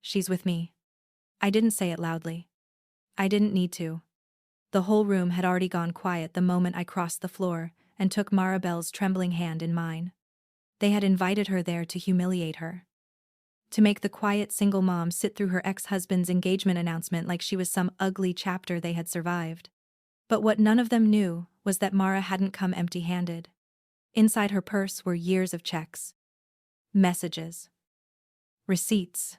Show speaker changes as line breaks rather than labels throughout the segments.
She's with me. I didn't say it loudly. I didn't need to. The whole room had already gone quiet the moment I crossed the floor and took Maribel's trembling hand in mine. They had invited her there to humiliate her. To make the quiet single mom sit through her ex-husband's engagement announcement like she was some ugly chapter they had survived. But what none of them knew was that Mara hadn't come empty-handed. Inside her purse were years of checks, messages, receipts,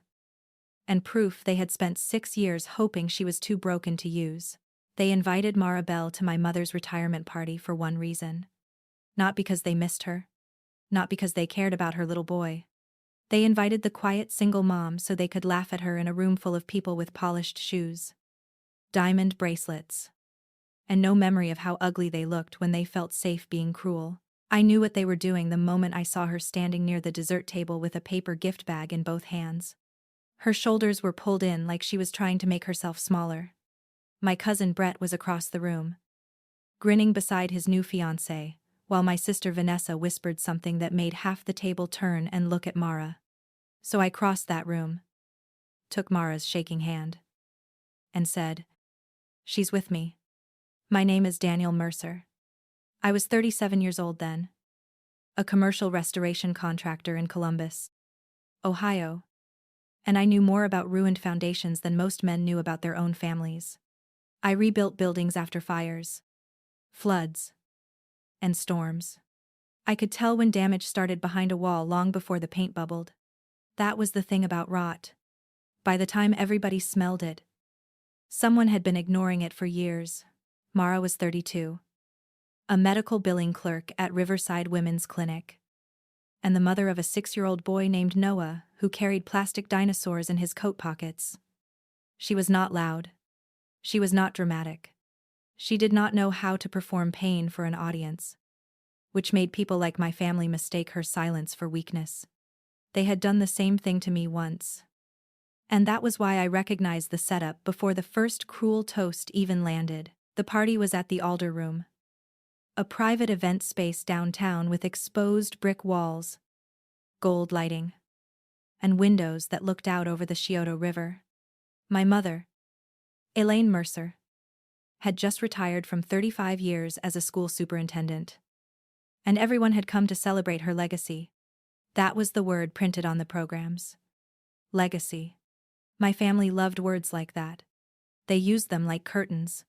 and proof they had spent 6 years hoping she was too broken to use. They invited Maribel to my mother's retirement party for one reason. Not because they missed her. Not because they cared about her little boy. They invited the quiet single mom so they could laugh at her in a room full of people with polished shoes, diamond bracelets, and no memory of how ugly they looked when they felt safe being cruel. I knew what they were doing the moment I saw her standing near the dessert table with a paper gift bag in both hands. Her shoulders were pulled in like she was trying to make herself smaller. My cousin Brett was across the room, grinning beside his new fiancée, while my sister Vanessa whispered something that made half the table turn and look at Mara. So I crossed that room, took Mara's shaking hand, and said, "She's with me. My name is Daniel Mercer." I was 37 years old then, a commercial restoration contractor in Columbus, Ohio, and I knew more about ruined foundations than most men knew about their own families. I rebuilt buildings after fires, floods, and storms. I could tell when damage started behind a wall long before the paint bubbled. That was the thing about rot. By the time everybody smelled it, someone had been ignoring it for years. Mara was 32, a medical billing clerk at Riverside Women's Clinic, and the mother of a 6-year-old boy named Noah who carried plastic dinosaurs in his coat pockets. She was not loud. She was not dramatic. She did not know how to perform pain for an audience, which made people like my family mistake her silence for weakness. They had done the same thing to me once. And that was why I recognized the setup before the first cruel toast even landed. The party was at the Alder Room, a private event space downtown with exposed brick walls, gold lighting, and windows that looked out over the Scioto River. My mother, Elaine Mercer, had just retired from 35 years as a school superintendent. And everyone had come to celebrate her legacy. That was the word printed on the programs. Legacy. My family loved words like that. They used them like curtains,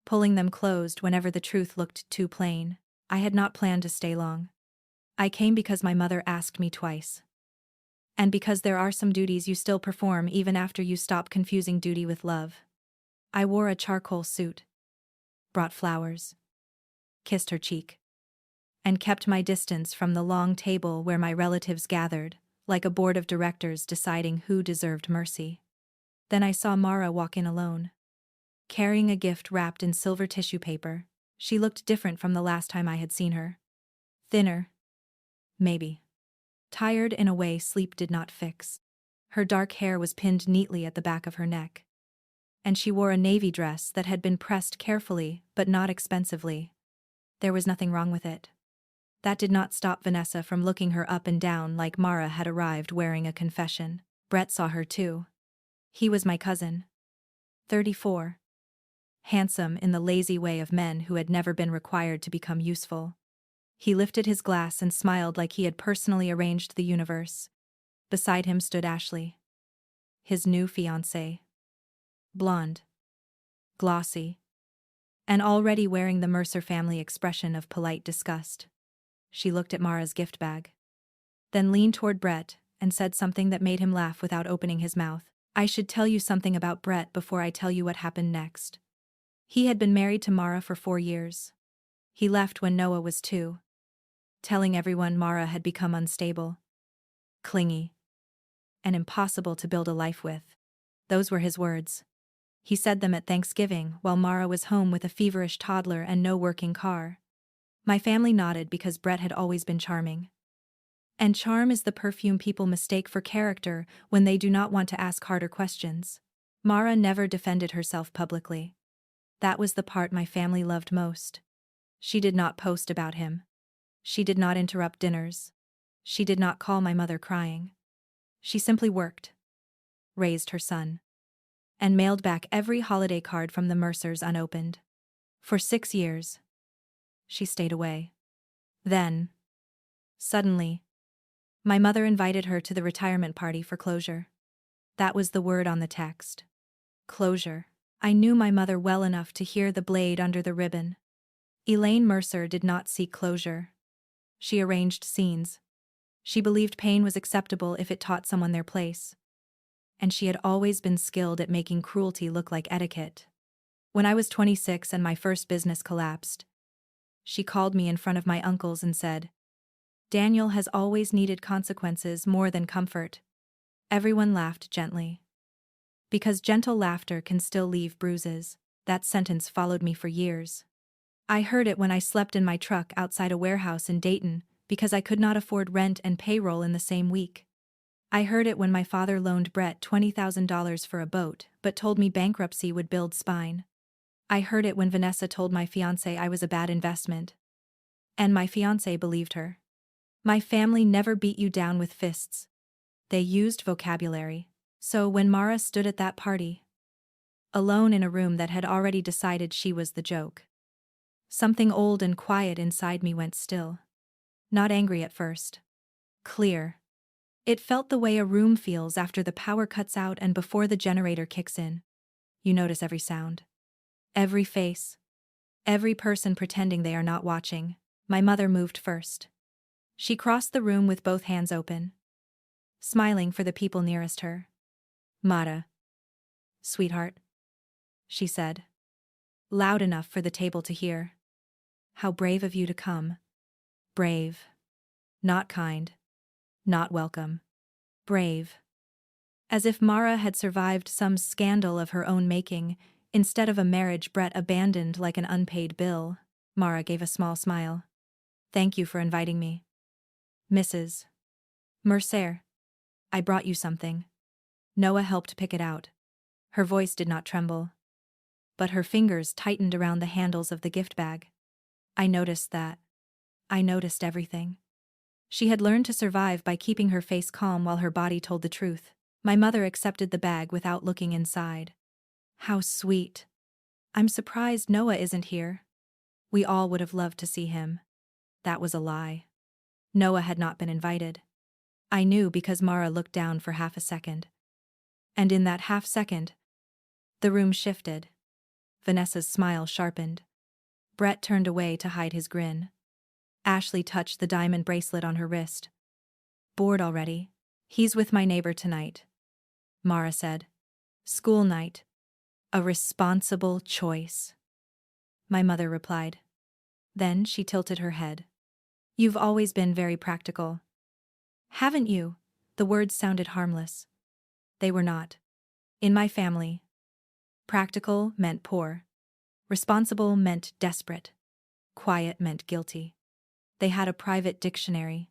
pulling them closed whenever the truth looked too plain. I had not planned to stay long. I came because my mother asked me twice. And because there are some duties you still perform even after you stop confusing duty with love. I wore a charcoal suit, brought flowers, kissed her cheek, and kept my distance from the long table where my relatives gathered, like a board of directors deciding who deserved mercy. Then I saw Mara walk in alone, carrying a gift wrapped in silver tissue paper. She looked different from the last time I had seen her. Thinner, maybe. Tired in a way sleep did not fix. Her dark hair was pinned neatly at the back of her neck, and she wore a navy dress that had been pressed carefully but not expensively. There was nothing wrong with it. That did not stop Vanessa from looking her up and down like Mara had arrived wearing a confession. Brett saw her too. He was my cousin, 34. Handsome in the lazy way of men who had never been required to become useful. He lifted his glass and smiled like he had personally arranged the universe. Beside him stood Ashley, his new fiancée. Blonde, glossy, and already wearing the Mercer family expression of polite disgust. She looked at Mara's gift bag, then leaned toward Brett and said something that made him laugh without opening his mouth. I should tell you something about Brett before I tell you what happened next. He had been married to Mara for 4 years. He left when Noah was 2, telling everyone Mara had become unstable, clingy, and impossible to build a life with. Those were his words. He said them at Thanksgiving while Mara was home with a feverish toddler and no working car. My family nodded because Brett had always been charming. And charm is the perfume people mistake for character when they do not want to ask harder questions. Mara never defended herself publicly. That was the part my family loved most. She did not post about him. She did not interrupt dinners. She did not call my mother crying. She simply worked. raised her son, and mailed back every holiday card from the Mercers unopened. For 6 years, she stayed away. Then, suddenly, my mother invited her to the retirement party for closure. That was the word on the text. Closure. I knew my mother well enough to hear the blade under the ribbon. Elaine Mercer did not seek closure. She arranged scenes. She believed pain was acceptable if it taught someone their place. And she had always been skilled at making cruelty look like etiquette. When I was 26 and my first business collapsed, she called me in front of my uncles and said, "Daniel has always needed consequences more than comfort." Everyone laughed gently. Because gentle laughter can still leave bruises, that sentence followed me for years. I heard it when I slept in my truck outside a warehouse in Dayton because I could not afford rent and payroll in the same week. I heard it when my father loaned Brett $20,000 for a boat but told me bankruptcy would build spine. I heard it when Vanessa told my fiancé I was a bad investment. And my fiancé believed her. My family never beat you down with fists. They used vocabulary. So when Mara stood at that party, alone in a room that had already decided she was the joke, something old and quiet inside me went still. Not angry at first. Clear. It felt the way a room feels after the power cuts out and before the generator kicks in. You notice every sound, every face, every person pretending they are not watching. My mother moved first. She crossed the room with both hands open, smiling for the people nearest her. "Mara. Sweetheart," she said, loud enough for the table to hear. "How brave of you to come." Brave. Not kind. Not welcome. Brave. As if Mara had survived some scandal of her own making, instead of a marriage Brett abandoned like an unpaid bill. Mara gave a small smile. "Thank you for inviting me. Mrs. Mercer. I brought you something." Noah helped pick it out. Her voice did not tremble, but her fingers tightened around the handles of the gift bag. I noticed that. I noticed everything. She had learned to survive by keeping her face calm while her body told the truth. My mother accepted the bag without looking inside. "How sweet. I'm surprised Noah isn't here. We all would have loved to see him." That was a lie. Noah had not been invited. I knew because Mara looked down for half a second. And in that half second, the room shifted. Vanessa's smile sharpened. Brett turned away to hide his grin. Ashley touched the diamond bracelet on her wrist. "Bored already? He's with my neighbor tonight," Mara said. "School night. A responsible choice," my mother replied. Then she tilted her head. "You've always been very practical, haven't you?" The words sounded harmless. They were not. In my family, practical meant poor. Responsible meant desperate. Quiet meant guilty. They had a private dictionary.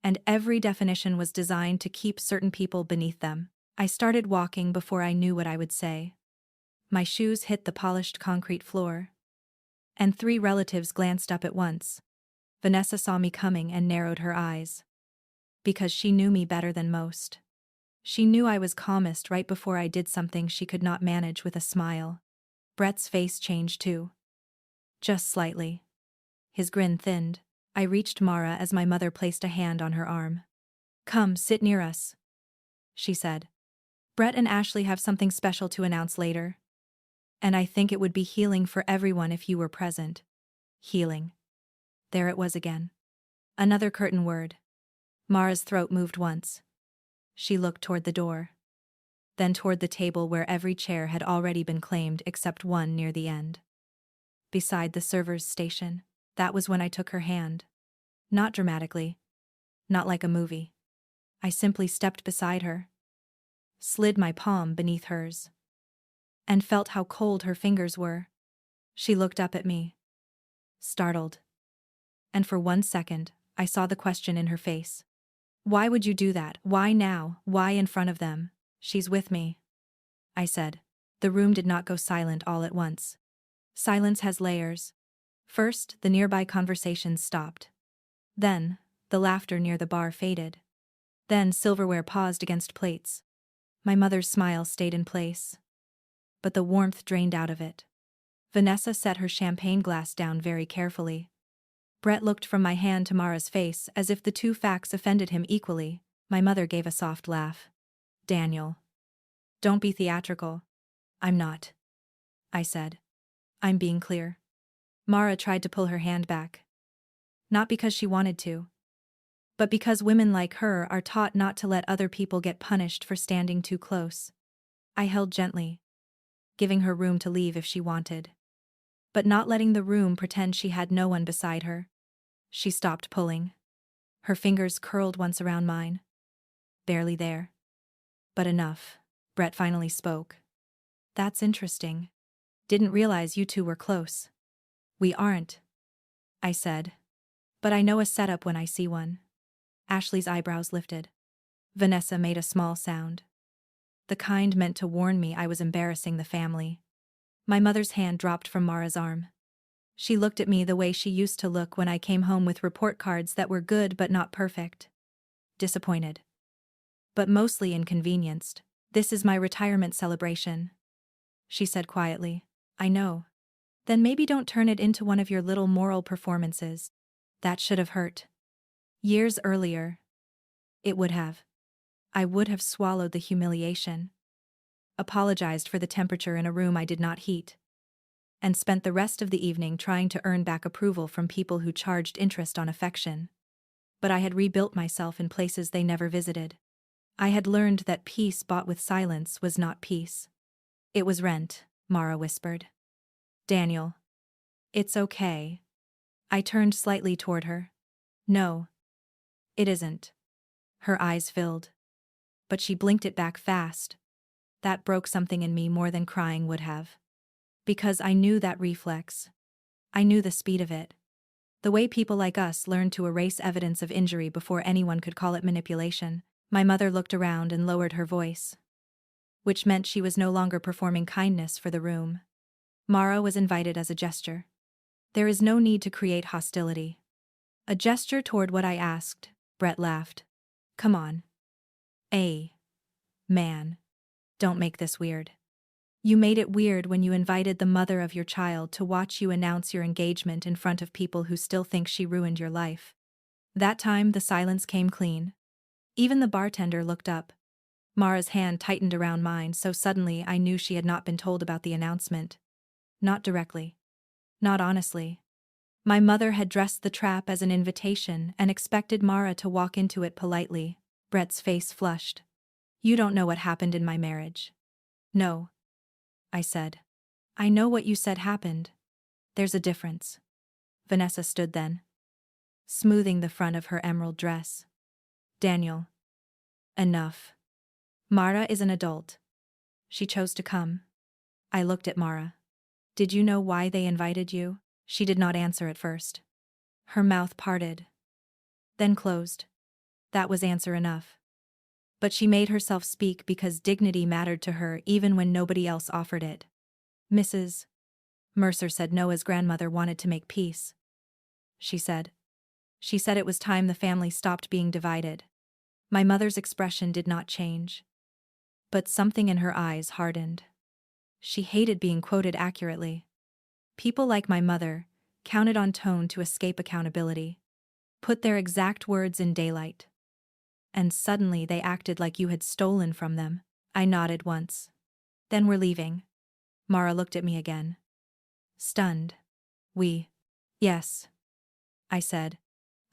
And every definition was designed to keep certain people beneath them. I started walking before I knew what I would say. My shoes hit the polished concrete floor. And 3 relatives glanced up at once. Vanessa saw me coming and narrowed her eyes. Because she knew me better than most. She knew I was calmest right before I did something she could not manage with a smile. Brett's face changed too. Just slightly. His grin thinned. I reached Mara as my mother placed a hand on her arm. "Come, sit near us," she said. "Brett and Ashley have something special to announce later. And I think it would be healing for everyone if you were present." Healing. There it was again. Another curtain word. Mara's throat moved once. She looked toward the door. Then toward the table where every chair had already been claimed except one near the end. Beside the server's station. That was when I took her hand. Not dramatically. Not like a movie. I simply stepped beside her. Slid my palm beneath hers. And felt how cold her fingers were. She looked up at me. Startled. And for 1 second, I saw the question in her face. "Why would you do that? Why now? Why in front of them?" "She's with me," I said. The room did not go silent all at once. Silence has layers. First, the nearby conversations stopped. Then, the laughter near the bar faded. Then silverware paused against plates. My mother's smile stayed in place, but the warmth drained out of it. Vanessa set her champagne glass down very carefully. Brett looked from my hand to Mara's face as if the two facts offended him equally. My mother gave a soft laugh. Daniel. Don't be theatrical. I'm not. I said. I'm being clear. Mara tried to pull her hand back. Not because she wanted to, but because women like her are taught not to let other people get punished for standing too close. I held gently, giving her room to leave if she wanted, but not letting the room pretend she had no one beside her. She stopped pulling. Her fingers curled once around mine. Barely there. But enough. Brett finally spoke. That's interesting. Didn't realize you two were close. We aren't, I said. But I know a setup when I see one. Ashley's eyebrows lifted. Vanessa made a small sound. The kind meant to warn me I was embarrassing the family. My mother's hand dropped from Mara's arm. She looked at me the way she used to look when I came home with report cards that were good but not perfect. Disappointed. But mostly inconvenienced. This is my retirement celebration, she said quietly. I know. Then maybe don't turn it into one of your little moral performances. That should have hurt. Years earlier. It would have. I would have swallowed the humiliation. Apologized for the temperature in a room I did not heat. And spent the rest of the evening trying to earn back approval from people who charged interest on affection. But I had rebuilt myself in places they never visited. I had learned that peace bought with silence was not peace. It was rent, Mara whispered. Daniel. It's okay. I turned slightly toward her. No. It isn't. Her eyes filled. But she blinked it back fast. That broke something in me more than crying would have. Because I knew that reflex. I knew the speed of it. The way people like us learned to erase evidence of injury before anyone could call it manipulation. My mother looked around and lowered her voice. Which meant she was no longer performing kindness for the room. Mara was invited as a gesture. There is no need to create hostility. A gesture toward what I asked, Brett laughed. Come on. Man. Don't make this weird. You made it weird when you invited the mother of your child to watch you announce your engagement in front of people who still think she ruined your life. That time the silence came clean. Even the bartender looked up. Mara's hand tightened around mine so suddenly I knew she had not been told about the announcement. Not directly. Not honestly. My mother had dressed the trap as an invitation and expected Mara to walk into it politely. Brett's face flushed. You don't know what happened in my marriage. No. I said. I know what you said happened. There's a difference. Vanessa stood then, smoothing the front of her emerald dress. Daniel. Enough. Mara is an adult. She chose to come. I looked at Mara. Did you know why they invited you? She did not answer at first. Her mouth parted. Then closed. That was answer enough. But she made herself speak because dignity mattered to her even when nobody else offered it. Mrs. Mercer said Noah's grandmother wanted to make peace. She said. She said it was time the family stopped being divided. My mother's expression did not change. But something in her eyes hardened. She hated being quoted accurately. People like my mother counted on tone to escape accountability. Put their exact words in daylight. And suddenly they acted like you had stolen from them. I nodded once. Then we're leaving. Mara looked at me again. Stunned. Yes. I said.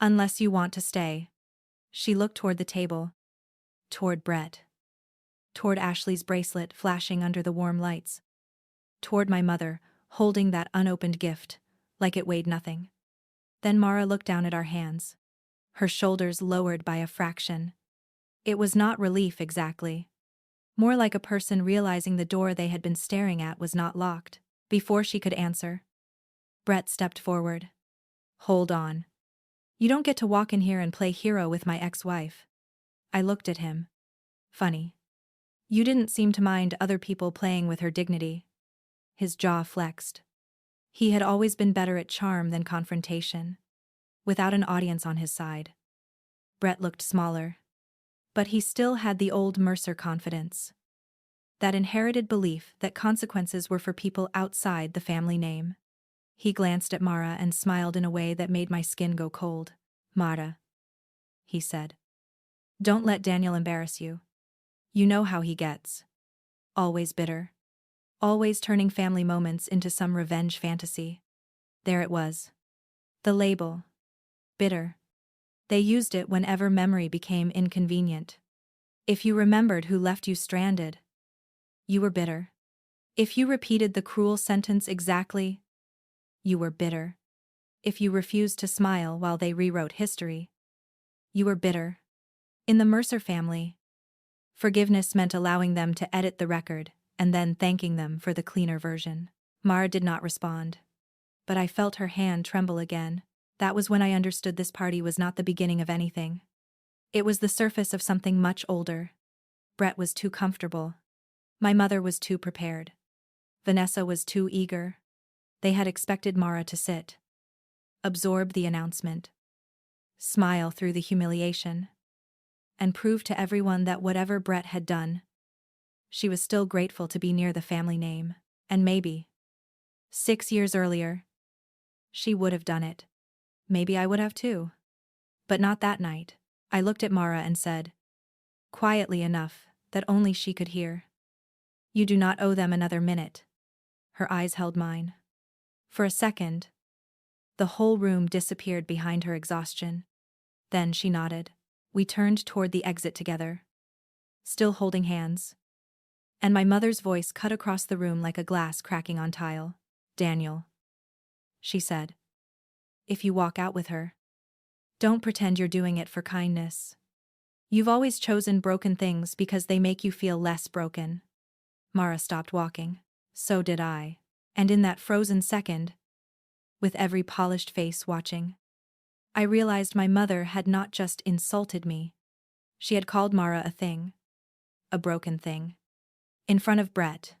Unless you want to stay. She looked toward the table. Toward Brett. Toward Ashley's bracelet flashing under the warm lights. Toward my mother, holding that unopened gift, like it weighed nothing. Then Mara looked down at our hands. Her shoulders lowered by a fraction. It was not relief exactly. More like a person realizing the door they had been staring at was not locked. Before she could answer, Brett stepped forward. Hold on. You don't get to walk in here and play hero with my ex-wife. I looked at him. Funny. You didn't seem to mind other people playing with her dignity. His jaw flexed. He had always been better at charm than confrontation. Without an audience on his side. Brett looked smaller. But he still had the old Mercer confidence. That inherited belief that consequences were for people outside the family name. He glanced at Mara and smiled in a way that made my skin go cold. Mara, he said. Don't let Daniel embarrass you. You know how he gets. Always bitter. Always turning family moments into some revenge fantasy. There it was. The label. Bitter. They used it whenever memory became inconvenient. If you remembered who left you stranded, you were bitter. If you repeated the cruel sentence exactly, you were bitter. If you refused to smile while they rewrote history, you were bitter. In the Mercer family, forgiveness meant allowing them to edit the record and then thanking them for the cleaner version. Mara did not respond. But I felt her hand tremble again. That was when I understood this party was not the beginning of anything. It was the surface of something much older. Brett was too comfortable. My mother was too prepared. Vanessa was too eager. They had expected Mara to sit, absorb the announcement, smile through the humiliation, and prove to everyone that whatever Brett had done, she was still grateful to be near the family name, and maybe, 6 years earlier, she would have done it. Maybe I would have too. But not that night. I looked at Mara and said, quietly enough that only she could hear, "You do not owe them another minute." Her eyes held mine. For a second, the whole room disappeared behind her exhaustion. Then she nodded. We turned toward the exit together, still holding hands. And my mother's voice cut across the room like a glass cracking on tile. "Daniel," she said, "if you walk out with her, don't pretend you're doing it for kindness. You've always chosen broken things because they make you feel less broken." Mara stopped walking. So did I. And in that frozen second, with every polished face watching, I realized my mother had not just insulted me. She had called Mara a thing. A broken thing. In front of Brett.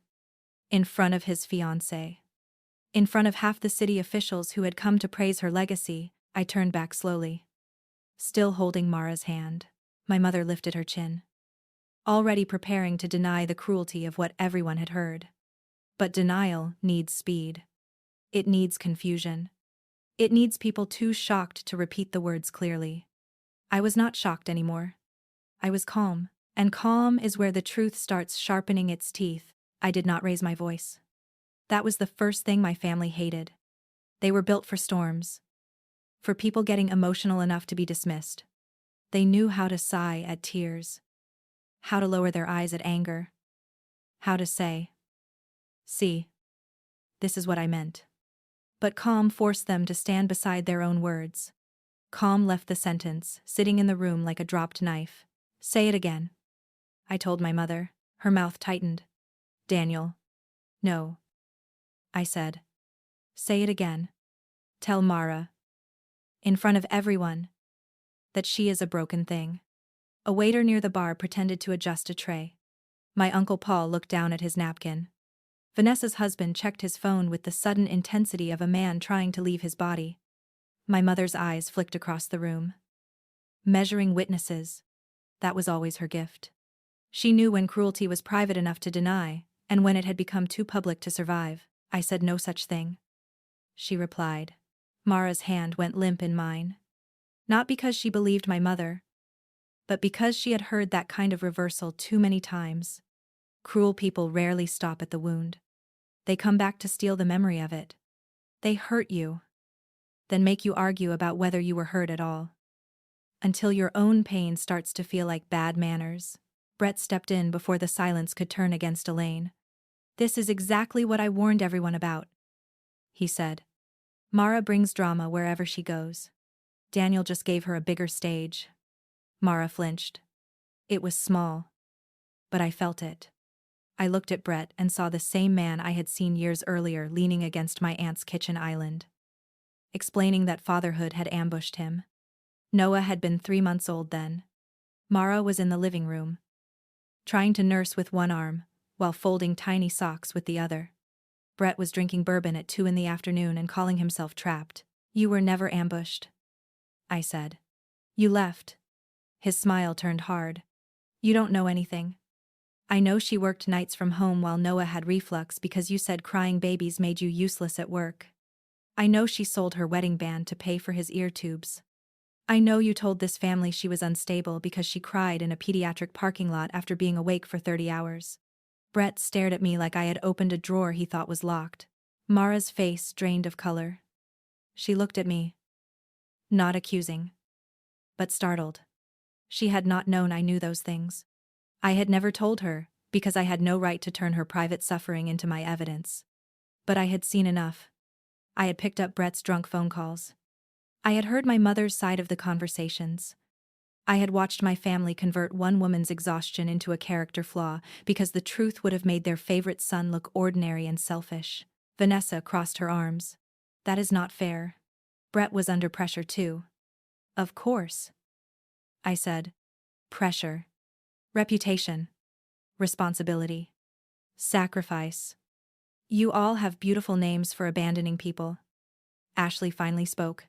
In front of his fiancée. In front of half the city officials who had come to praise her legacy. I turned back slowly, still holding Mara's hand. My mother lifted her chin, already preparing to deny the cruelty of what everyone had heard. But denial needs speed. It needs confusion. It needs people too shocked to repeat the words clearly. I was not shocked anymore. I was calm, and calm is where the truth starts sharpening its teeth. I did not raise my voice. That was the first thing my family hated. They were built for storms, for people getting emotional enough to be dismissed. They knew how to sigh at tears, how to lower their eyes at anger, how to say, "See, this is what I meant." But calm forced them to stand beside their own words. Calm left the sentence, sitting in the room like a dropped knife. "Say it again," I told my mother. Her mouth tightened. "Daniel." "No," I said. "Say it again. Tell Mara, in front of everyone, that she is a broken thing." A waiter near the bar pretended to adjust a tray. My Uncle Paul looked down at his napkin. Vanessa's husband checked his phone with the sudden intensity of a man trying to leave his body. My mother's eyes flicked across the room. Measuring witnesses. That was always her gift. She knew when cruelty was private enough to deny, and when it had become too public to survive. I said no such thing. She replied. Mara's hand went limp in mine. Not because she believed my mother, but because she had heard that kind of reversal too many times. Cruel people rarely stop at the wound. They come back to steal the memory of it. They hurt you, then make you argue about whether you were hurt at all. Until your own pain starts to feel like bad manners. Brett stepped in before the silence could turn against Elaine. "This is exactly what I warned everyone about," he said. "Mara brings drama wherever she goes. Daniel just gave her a bigger stage." Mara flinched. It was small, but I felt it. I looked at Brett and saw the same man I had seen years earlier leaning against my aunt's kitchen island, explaining that fatherhood had ambushed him. Noah had been 3 months old then. Mara was in the living room, trying to nurse with one arm, while folding tiny socks with the other. Brett was drinking bourbon at 2 in the afternoon and calling himself trapped. "You were never ambushed," I said. "You left." His smile turned hard. "You don't know anything." I know she worked nights from home while Noah had reflux because you said crying babies made you useless at work. I know she sold her wedding band to pay for his ear tubes. I know you told this family she was unstable because she cried in a pediatric parking lot after being awake for 30 hours. Brett stared at me like I had opened a drawer he thought was locked. Mara's face drained of color. She looked at me. Not accusing, but startled. She had not known I knew those things. I had never told her, because I had no right to turn her private suffering into my evidence. But I had seen enough. I had picked up Brett's drunk phone calls. I had heard my mother's side of the conversations. I had watched my family convert one woman's exhaustion into a character flaw because the truth would have made their favorite son look ordinary and selfish. Vanessa crossed her arms. That is not fair. Brett was under pressure too. Of course, I said. Pressure. Reputation. Responsibility. Sacrifice. You all have beautiful names for abandoning people. Ashley finally spoke.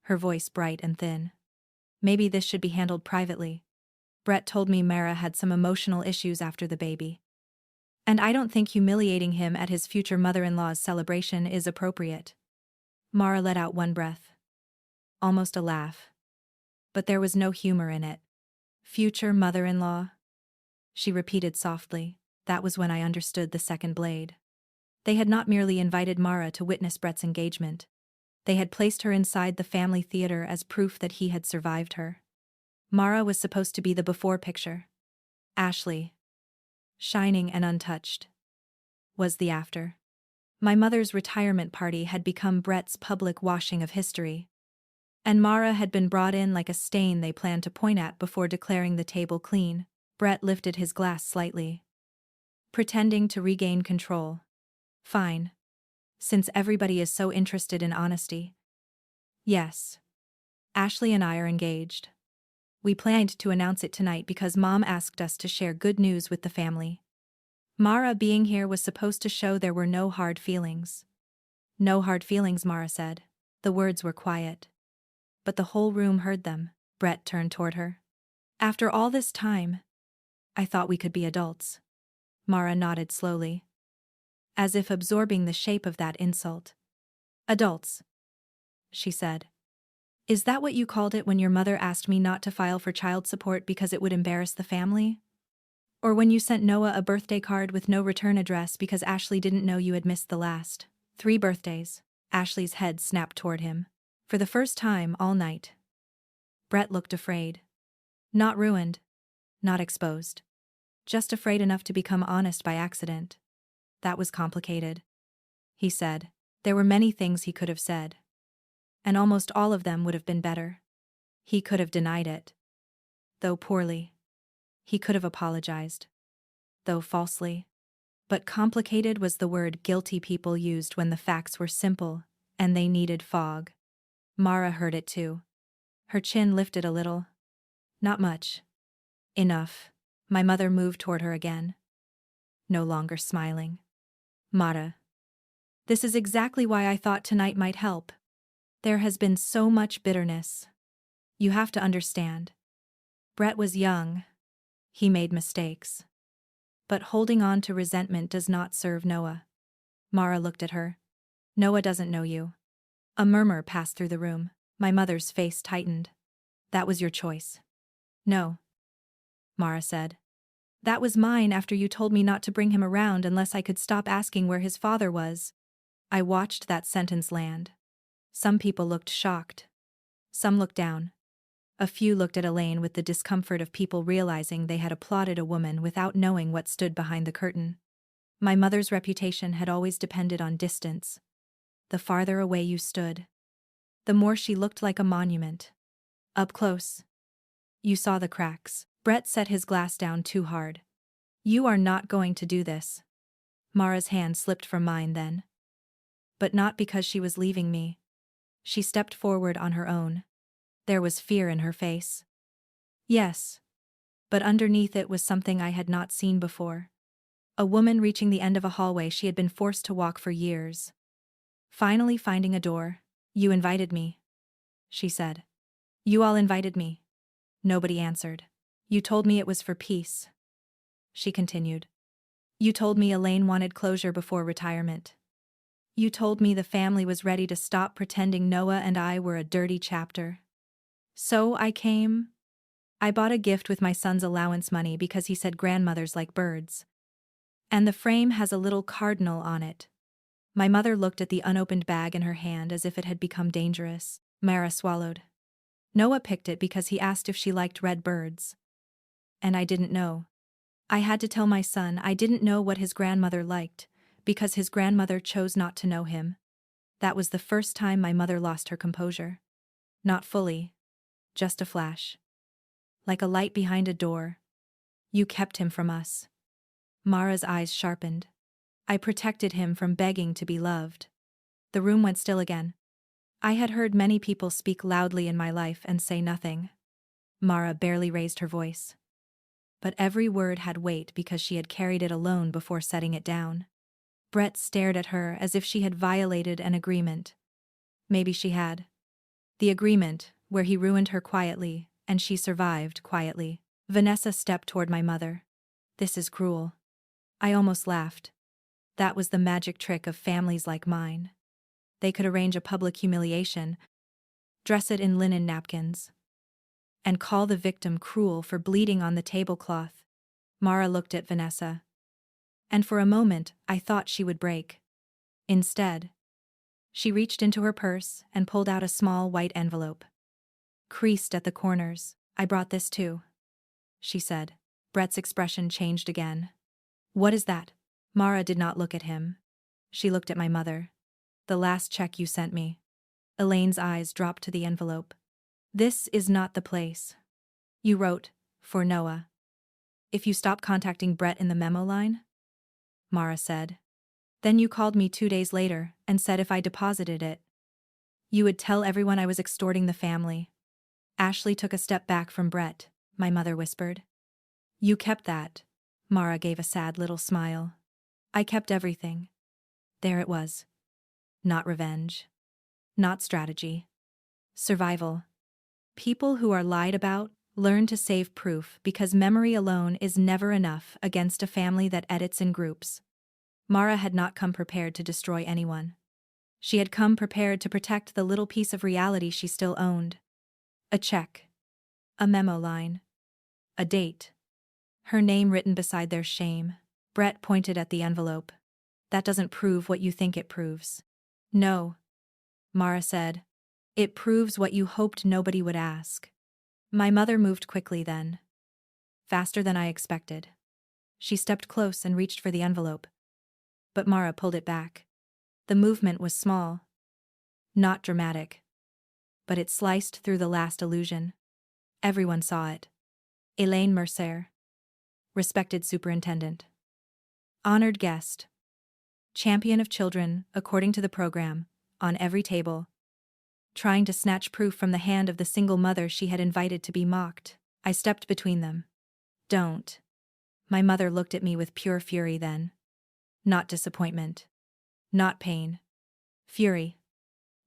Her voice bright and thin. Maybe this should be handled privately. Brett told me Mara had some emotional issues after the baby. And I don't think humiliating him at his future mother-in-law's celebration is appropriate. Mara let out one breath. Almost a laugh. But there was no humor in it. Future mother-in-law? She repeated softly. That was when I understood the second blade. They had not merely invited Mara to witness Brett's engagement. They had placed her inside the family theater as proof that he had survived her. Mara was supposed to be the before picture. Ashley, shining and untouched, was the after. My mother's retirement party had become Brett's public washing of history. And Mara had been brought in like a stain they planned to point at before declaring the table clean. Brett lifted his glass slightly, pretending to regain control. Fine. Since everybody is so interested in honesty. Yes. Ashley and I are engaged. We planned to announce it tonight because Mom asked us to share good news with the family. Mara being here was supposed to show there were no hard feelings. No hard feelings, Mara said. The words were quiet. But the whole room heard them. Brett turned toward her. After all this time, I thought we could be adults. Mara nodded slowly, as if absorbing the shape of that insult. Adults, she said. Is that what you called it when your mother asked me not to file for child support because it would embarrass the family? Or when you sent Noah a birthday card with no return address because Ashley didn't know you had missed the last 3 birthdays? Ashley's head snapped toward him. For the first time all night. Brett looked afraid. Not ruined. Not exposed. Just afraid enough to become honest by accident. That was complicated. He said. There were many things he could have said. And almost all of them would have been better. He could have denied it. Though poorly. He could have apologized. Though falsely. But complicated was the word guilty people used when the facts were simple, and they needed fog. Mara heard it too. Her chin lifted a little. Not much. Enough. My mother moved toward her again. No longer smiling. Mara. This is exactly why I thought tonight might help. There has been so much bitterness. You have to understand. Brett was young. He made mistakes. But holding on to resentment does not serve Noah. Mara looked at her. Noah doesn't know you. A murmur passed through the room. My mother's face tightened. That was your choice. No. Mara said. That was mine after you told me not to bring him around unless I could stop asking where his father was. I watched that sentence land. Some people looked shocked. Some looked down. A few looked at Elaine with the discomfort of people realizing they had applauded a woman without knowing what stood behind the curtain. My mother's reputation had always depended on distance. The farther away you stood, the more she looked like a monument. Up close, you saw the cracks. Brett set his glass down too hard. You are not going to do this. Mara's hand slipped from mine then. But not because she was leaving me. She stepped forward on her own. There was fear in her face. Yes. But underneath it was something I had not seen before. A woman reaching the end of a hallway she had been forced to walk for years. Finally finding a door. You invited me, she said. You all invited me. Nobody answered. You told me it was for peace. she continued. You told me Elaine wanted closure before retirement. You told me the family was ready to stop pretending Noah and I were a dirty chapter. So I came. I bought a gift with my son's allowance money because he said grandmothers like birds. And the frame has a little cardinal on it. My mother looked at the unopened bag in her hand as if it had become dangerous. Mara swallowed. Noah picked it because he asked if she liked red birds. And I didn't know. I had to tell my son I didn't know what his grandmother liked, because his grandmother chose not to know him. That was the first time my mother lost her composure. Not fully. Just a flash. Like a light behind a door. You kept him from us. Mara's eyes sharpened. I protected him from begging to be loved. The room went still again. I had heard many people speak loudly in my life and say nothing. Mara barely raised her voice. But every word had weight because she had carried it alone before setting it down. Brett stared at her as if she had violated an agreement. Maybe she had. The agreement, where he ruined her quietly, and she survived quietly. Vanessa stepped toward my mother. This is cruel. I almost laughed. That was the magic trick of families like mine. They could arrange a public humiliation, dress it in linen napkins, and call the victim cruel for bleeding on the tablecloth. Mara looked at Vanessa. And for a moment, I thought she would break. Instead, she reached into her purse and pulled out a small white envelope. Creased at the corners. I brought this too, she said. Brett's expression changed again. What is that? Mara did not look at him. She looked at my mother. The last check you sent me. Elaine's eyes dropped to the envelope. This is not the place. You wrote, for Noah. If you stop contacting Brett in the memo line? Mara said. Then you called me 2 days later and said if I deposited it, you would tell everyone I was extorting the family. Ashley took a step back from Brett, my mother whispered. You kept that. Mara gave a sad little smile. I kept everything. There it was. Not revenge. Not strategy. Survival. People who are lied about learn to save proof because memory alone is never enough against a family that edits in groups. Mara had not come prepared to destroy anyone. She had come prepared to protect the little piece of reality she still owned. A check. A memo line. A date. Her name written beside their shame. Brett pointed at the envelope. That doesn't prove what you think it proves. No, Mara said. It proves what you hoped nobody would ask. My mother moved quickly then. Faster than I expected. She stepped close and reached for the envelope. But Mara pulled it back. The movement was small. Not dramatic. But it sliced through the last illusion. Everyone saw it. Elaine Mercer. Respected superintendent. Honored guest. Champion of children, according to the program, on every table. Trying to snatch proof from the hand of the single mother she had invited to be mocked. I stepped between them. Don't. My mother looked at me with pure fury then. Not disappointment. Not pain. Fury.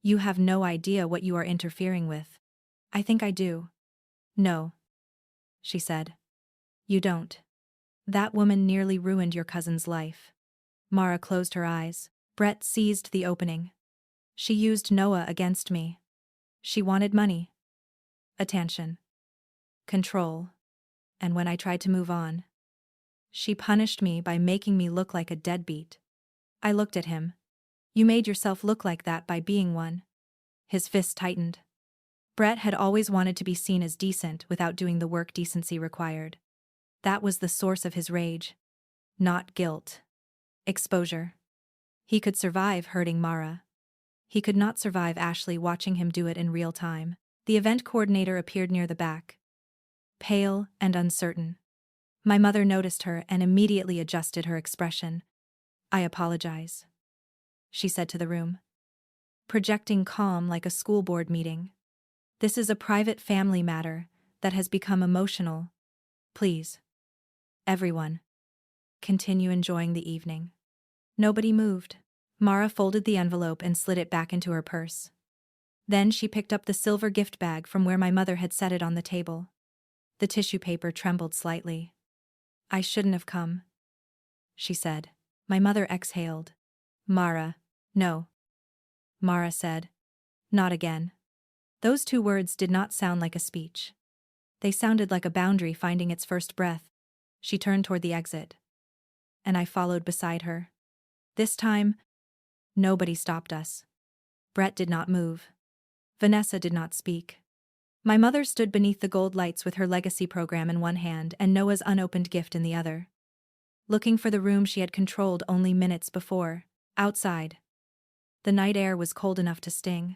You have no idea what you are interfering with. I think I do. No, she said. You don't. That woman nearly ruined your cousin's life. Mara closed her eyes. Brett seized the opening. She used Noah against me. She wanted money. Attention. Control. And when I tried to move on, she punished me by making me look like a deadbeat. I looked at him. You made yourself look like that by being one. His fist tightened. Brett had always wanted to be seen as decent without doing the work decency required. That was the source of his rage. Not guilt. Exposure. He could survive hurting Mara. He could not survive Ashley watching him do it in real time. The event coordinator appeared near the back. Pale and uncertain. My mother noticed her and immediately adjusted her expression. I apologize, she said to the room, projecting calm like a school board meeting. This is a private family matter that has become emotional. Please. Everyone. Continue enjoying the evening. Nobody moved. Mara folded the envelope and slid it back into her purse. Then she picked up the silver gift bag from where my mother had set it on the table. The tissue paper trembled slightly. I shouldn't have come, she said. My mother exhaled. Mara. No. Mara said. Not again. Those two words did not sound like a speech. They sounded like a boundary finding its first breath. She turned toward the exit. And I followed beside her. This time, nobody stopped us. Brett did not move. Vanessa did not speak. My mother stood beneath the gold lights with her legacy program in one hand and Noah's unopened gift in the other. Looking for the room she had controlled only minutes before. Outside. The night air was cold enough to sting.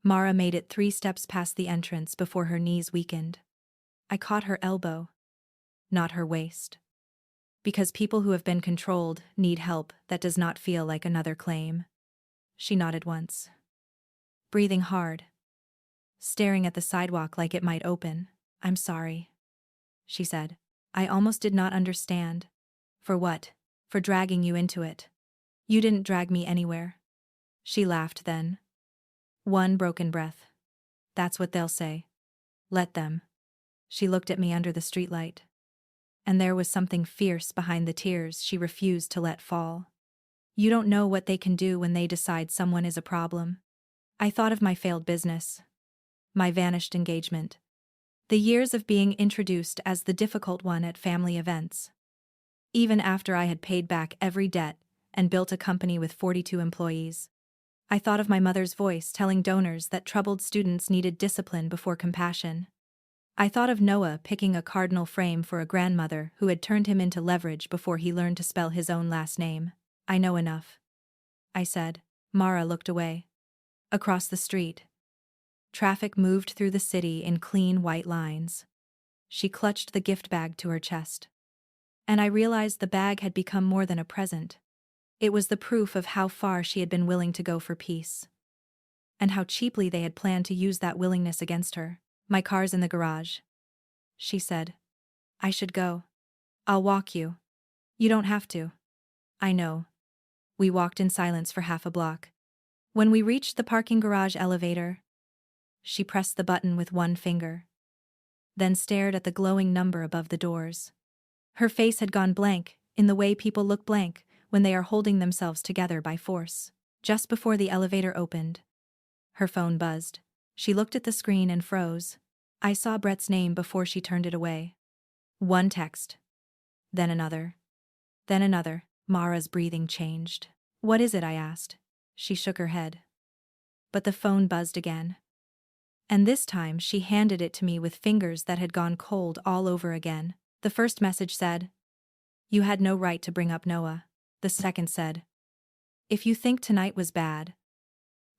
Mara made it 3 steps past the entrance before her knees weakened. I caught her elbow. Not her waist. Because people who have been controlled need help that does not feel like another claim. She nodded once. Breathing hard. Staring at the sidewalk like it might open. I'm sorry, she said. I almost did not understand. For what? For dragging you into it. You didn't drag me anywhere. She laughed then. One broken breath. That's what they'll say. Let them. She looked at me under the streetlight. And there was something fierce behind the tears she refused to let fall. You don't know what they can do when they decide someone is a problem. I thought of my failed business. My vanished engagement. The years of being introduced as the difficult one at family events. Even after I had paid back every debt and built a company with 42 employees. I thought of my mother's voice telling donors that troubled students needed discipline before compassion. I thought of Noah picking a cardinal frame for a grandmother who had turned him into leverage before he learned to spell his own last name. I know enough, I said. Mara looked away. Across the street. Traffic moved through the city in clean white lines. She clutched the gift bag to her chest. And I realized the bag had become more than a present. It was the proof of how far she had been willing to go for peace. And how cheaply they had planned to use that willingness against her. My car's in the garage, she said. I should go. I'll walk you. You don't have to. I know. We walked in silence for half a block. When we reached the parking garage elevator, she pressed the button with one finger. Then stared at the glowing number above the doors. Her face had gone blank, in the way people look blank when they are holding themselves together by force. Just before the elevator opened, her phone buzzed. She looked at the screen and froze. I saw Brett's name before she turned it away. One text. Then another. Then another. Mara's breathing changed. What is it? I asked. She shook her head. But the phone buzzed again. And this time she handed it to me with fingers that had gone cold all over again. The first message said, "You had no right to bring up Noah." The second said, "If you think tonight was bad,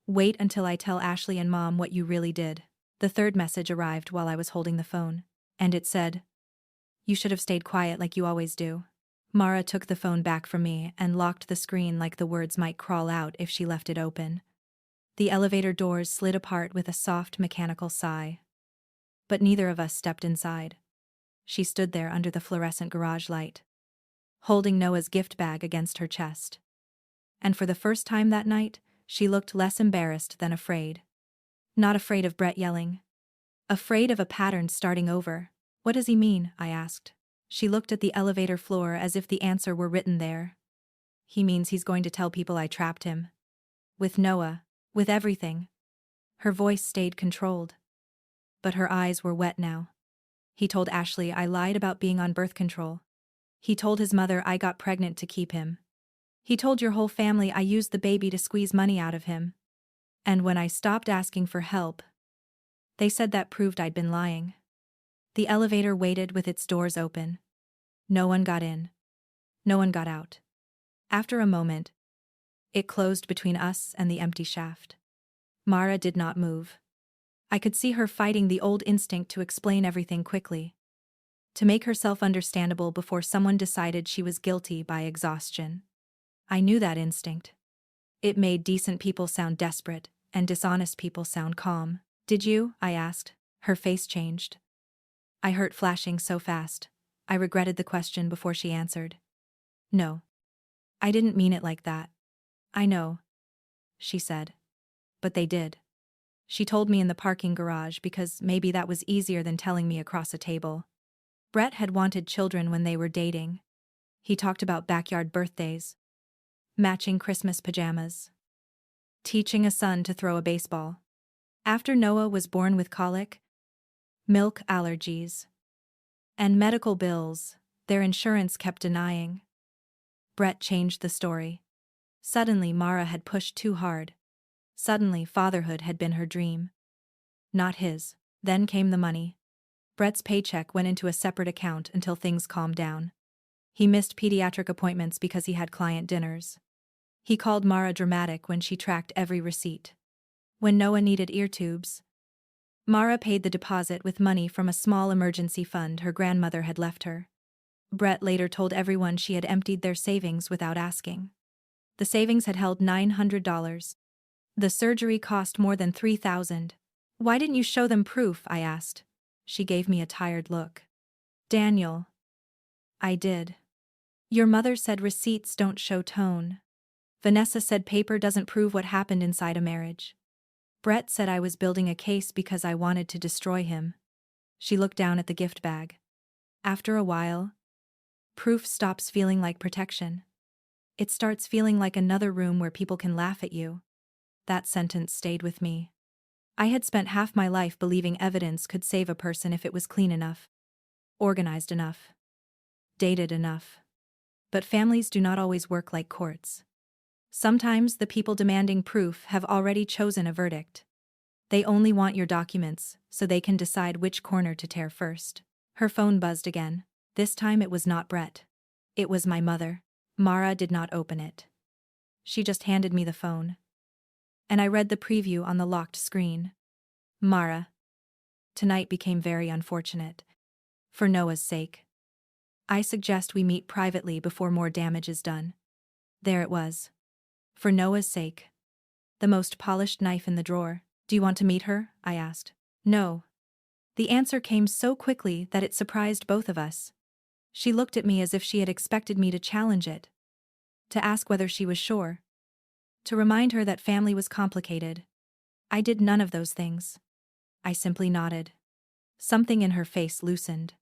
wait until I tell Ashley and Mom what you really did." The third message arrived while I was holding the phone. And it said, "You should have stayed quiet like you always do." Mara took the phone back from me and locked the screen like the words might crawl out if she left it open. The elevator doors slid apart with a soft mechanical sigh. But neither of us stepped inside. She stood there under the fluorescent garage light, holding Noah's gift bag against her chest. And for the first time that night, she looked less embarrassed than afraid. Not afraid of Brett yelling. Afraid of a pattern starting over. What does he mean? I asked. She looked at the elevator floor as if the answer were written there. He means he's going to tell people I trapped him. With Noah. With everything. Her voice stayed controlled. But her eyes were wet now. He told Ashley I lied about being on birth control. He told his mother I got pregnant to keep him. He told your whole family I used the baby to squeeze money out of him. And when I stopped asking for help, they said that proved I'd been lying. The elevator waited with its doors open. No one got in. No one got out. After a moment, it closed between us and the empty shaft. Mara did not move. I could see her fighting the old instinct to explain everything quickly. To make herself understandable before someone decided she was guilty by exhaustion. I knew that instinct. It made decent people sound desperate, and dishonest people sound calm. Did you? I asked. Her face changed. I heard flashing so fast. I regretted the question before she answered. No. I didn't mean it like that. I know, she said. But they did. She told me in the parking garage because maybe that was easier than telling me across a table. Brett had wanted children when they were dating. He talked about backyard birthdays, matching Christmas pajamas, teaching a son to throw a baseball. After Noah was born with colic, milk allergies, and medical bills, their insurance kept denying. Brett changed the story. Suddenly, Mara had pushed too hard. Suddenly, fatherhood had been her dream. Not his. Then came the money. Brett's paycheck went into a separate account until things calmed down. He missed pediatric appointments because he had client dinners. He called Mara dramatic when she tracked every receipt. When Noah needed ear tubes, Mara paid the deposit with money from a small emergency fund her grandmother had left her. Brett later told everyone she had emptied their savings without asking. The savings had held $900. The surgery cost more than $3,000. Why didn't you show them proof? I asked. She gave me a tired look. Daniel. I did. Your mother said receipts don't show tone. Vanessa said paper doesn't prove what happened inside a marriage. Brett said I was building a case because I wanted to destroy him. She looked down at the gift bag. After a while, proof stops feeling like protection. It starts feeling like another room where people can laugh at you. That sentence stayed with me. I had spent half my life believing evidence could save a person if it was clean enough, organized enough, dated enough. But families do not always work like courts. Sometimes the people demanding proof have already chosen a verdict. They only want your documents so they can decide which corner to tear first. Her phone buzzed again. This time it was not Brett. It was my mother. Mara did not open it. She just handed me the phone. And I read the preview on the locked screen. Mara. Tonight became very unfortunate. For Noah's sake. I suggest we meet privately before more damage is done. There it was. For Noah's sake. The most polished knife in the drawer. Do you want to meet her? I asked. No. The answer came so quickly that it surprised both of us. She looked at me as if she had expected me to challenge it. To ask whether she was sure. To remind her that family was complicated. I did none of those things. I simply nodded. Something in her face loosened.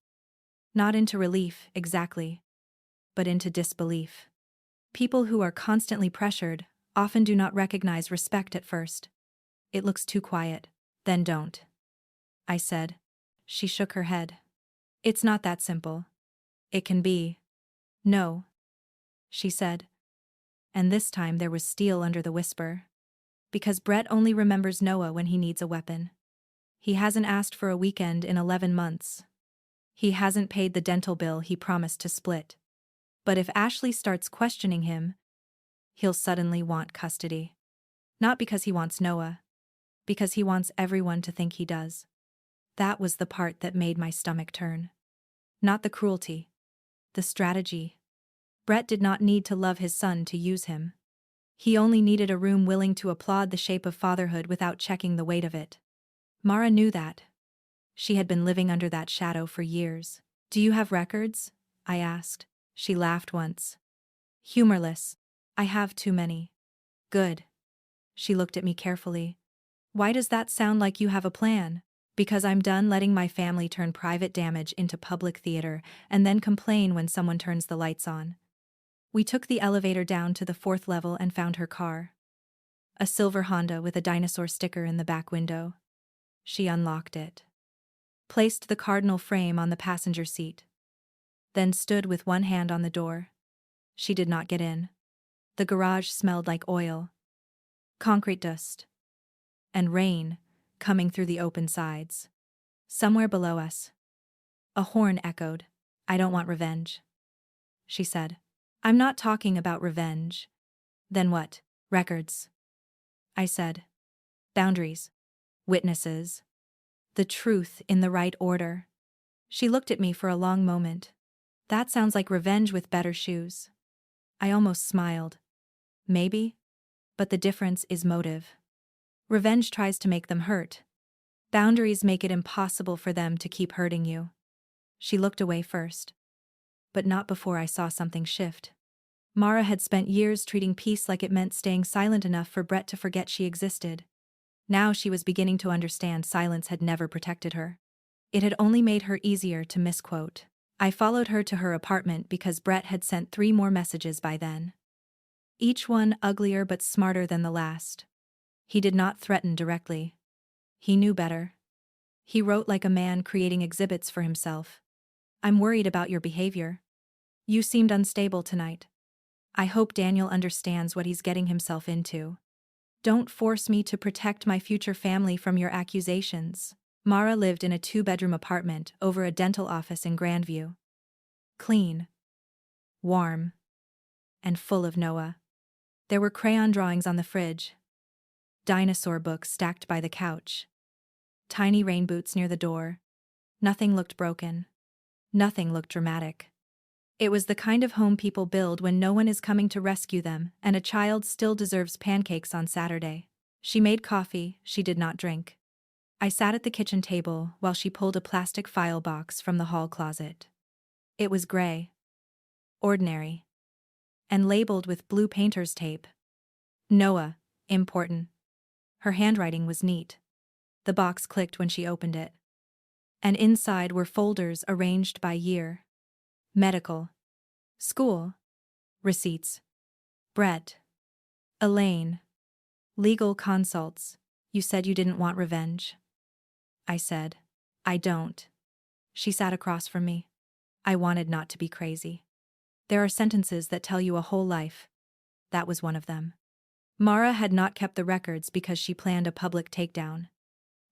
Not into relief, exactly, but into disbelief. People who are constantly pressured often do not recognize respect at first. It looks too quiet. Then don't. I said. She shook her head. It's not that simple. It can be. No. She said. And this time there was steel under the whisper. Because Brett only remembers Noah when he needs a weapon. He hasn't asked for a weekend in 11 months. He hasn't paid the dental bill he promised to split. But if Ashley starts questioning him, he'll suddenly want custody. Not because he wants Noah. Because he wants everyone to think he does. That was the part that made my stomach turn. Not the cruelty. The strategy. Brett did not need to love his son to use him. He only needed a room willing to applaud the shape of fatherhood without checking the weight of it. Mara knew that. She had been living under that shadow for years. Do you have records? I asked. She laughed once. Humorless. I have too many. Good. She looked at me carefully. Why does that sound like you have a plan? Because I'm done letting my family turn private damage into public theater and then complain when someone turns the lights on. We took the elevator down to the 4th level and found her car. A silver Honda with a dinosaur sticker in the back window. She unlocked it. Placed the cardinal frame on the passenger seat. Then stood with one hand on the door. She did not get in. The garage smelled like oil, concrete dust, and rain coming through the open sides. Somewhere below us, a horn echoed. I don't want revenge, she said. I'm not talking about revenge. Then what? Records, I said. Boundaries. Witnesses. The truth in the right order. She looked at me for a long moment. That sounds like revenge with better shoes. I almost smiled. Maybe, but the difference is motive. Revenge tries to make them hurt. Boundaries make it impossible for them to keep hurting you. She looked away first. But not before I saw something shift. Mara had spent years treating peace like it meant staying silent enough for Brett to forget she existed. Now she was beginning to understand silence had never protected her. It had only made her easier to misquote. I followed her to her apartment because Brett had sent 3 more messages by then. Each one uglier but smarter than the last. He did not threaten directly. He knew better. He wrote like a man creating exhibits for himself. I'm worried about your behavior. You seemed unstable tonight. I hope Daniel understands what he's getting himself into. Don't force me to protect my future family from your accusations. Mara lived in a 2-bedroom apartment over a dental office in Grandview. Clean, warm, and full of Noah. There were crayon drawings on the fridge, dinosaur books stacked by the couch, tiny rain boots near the door. Nothing looked broken. Nothing looked dramatic. It was the kind of home people build when no one is coming to rescue them and a child still deserves pancakes on Saturday. She made coffee she did not drink. I sat at the kitchen table while she pulled a plastic file box from the hall closet. It was gray, ordinary, and labeled with blue painter's tape. Noah, important. Her handwriting was neat. The box clicked when she opened it. And inside were folders arranged by year. Medical, school, receipts, Brett, Elaine, legal consults. You said you didn't want revenge. I said, I don't. She sat across from me. I wanted not to be crazy. There are sentences that tell you a whole life. That was one of them. Mara had not kept the records because she planned a public takedown.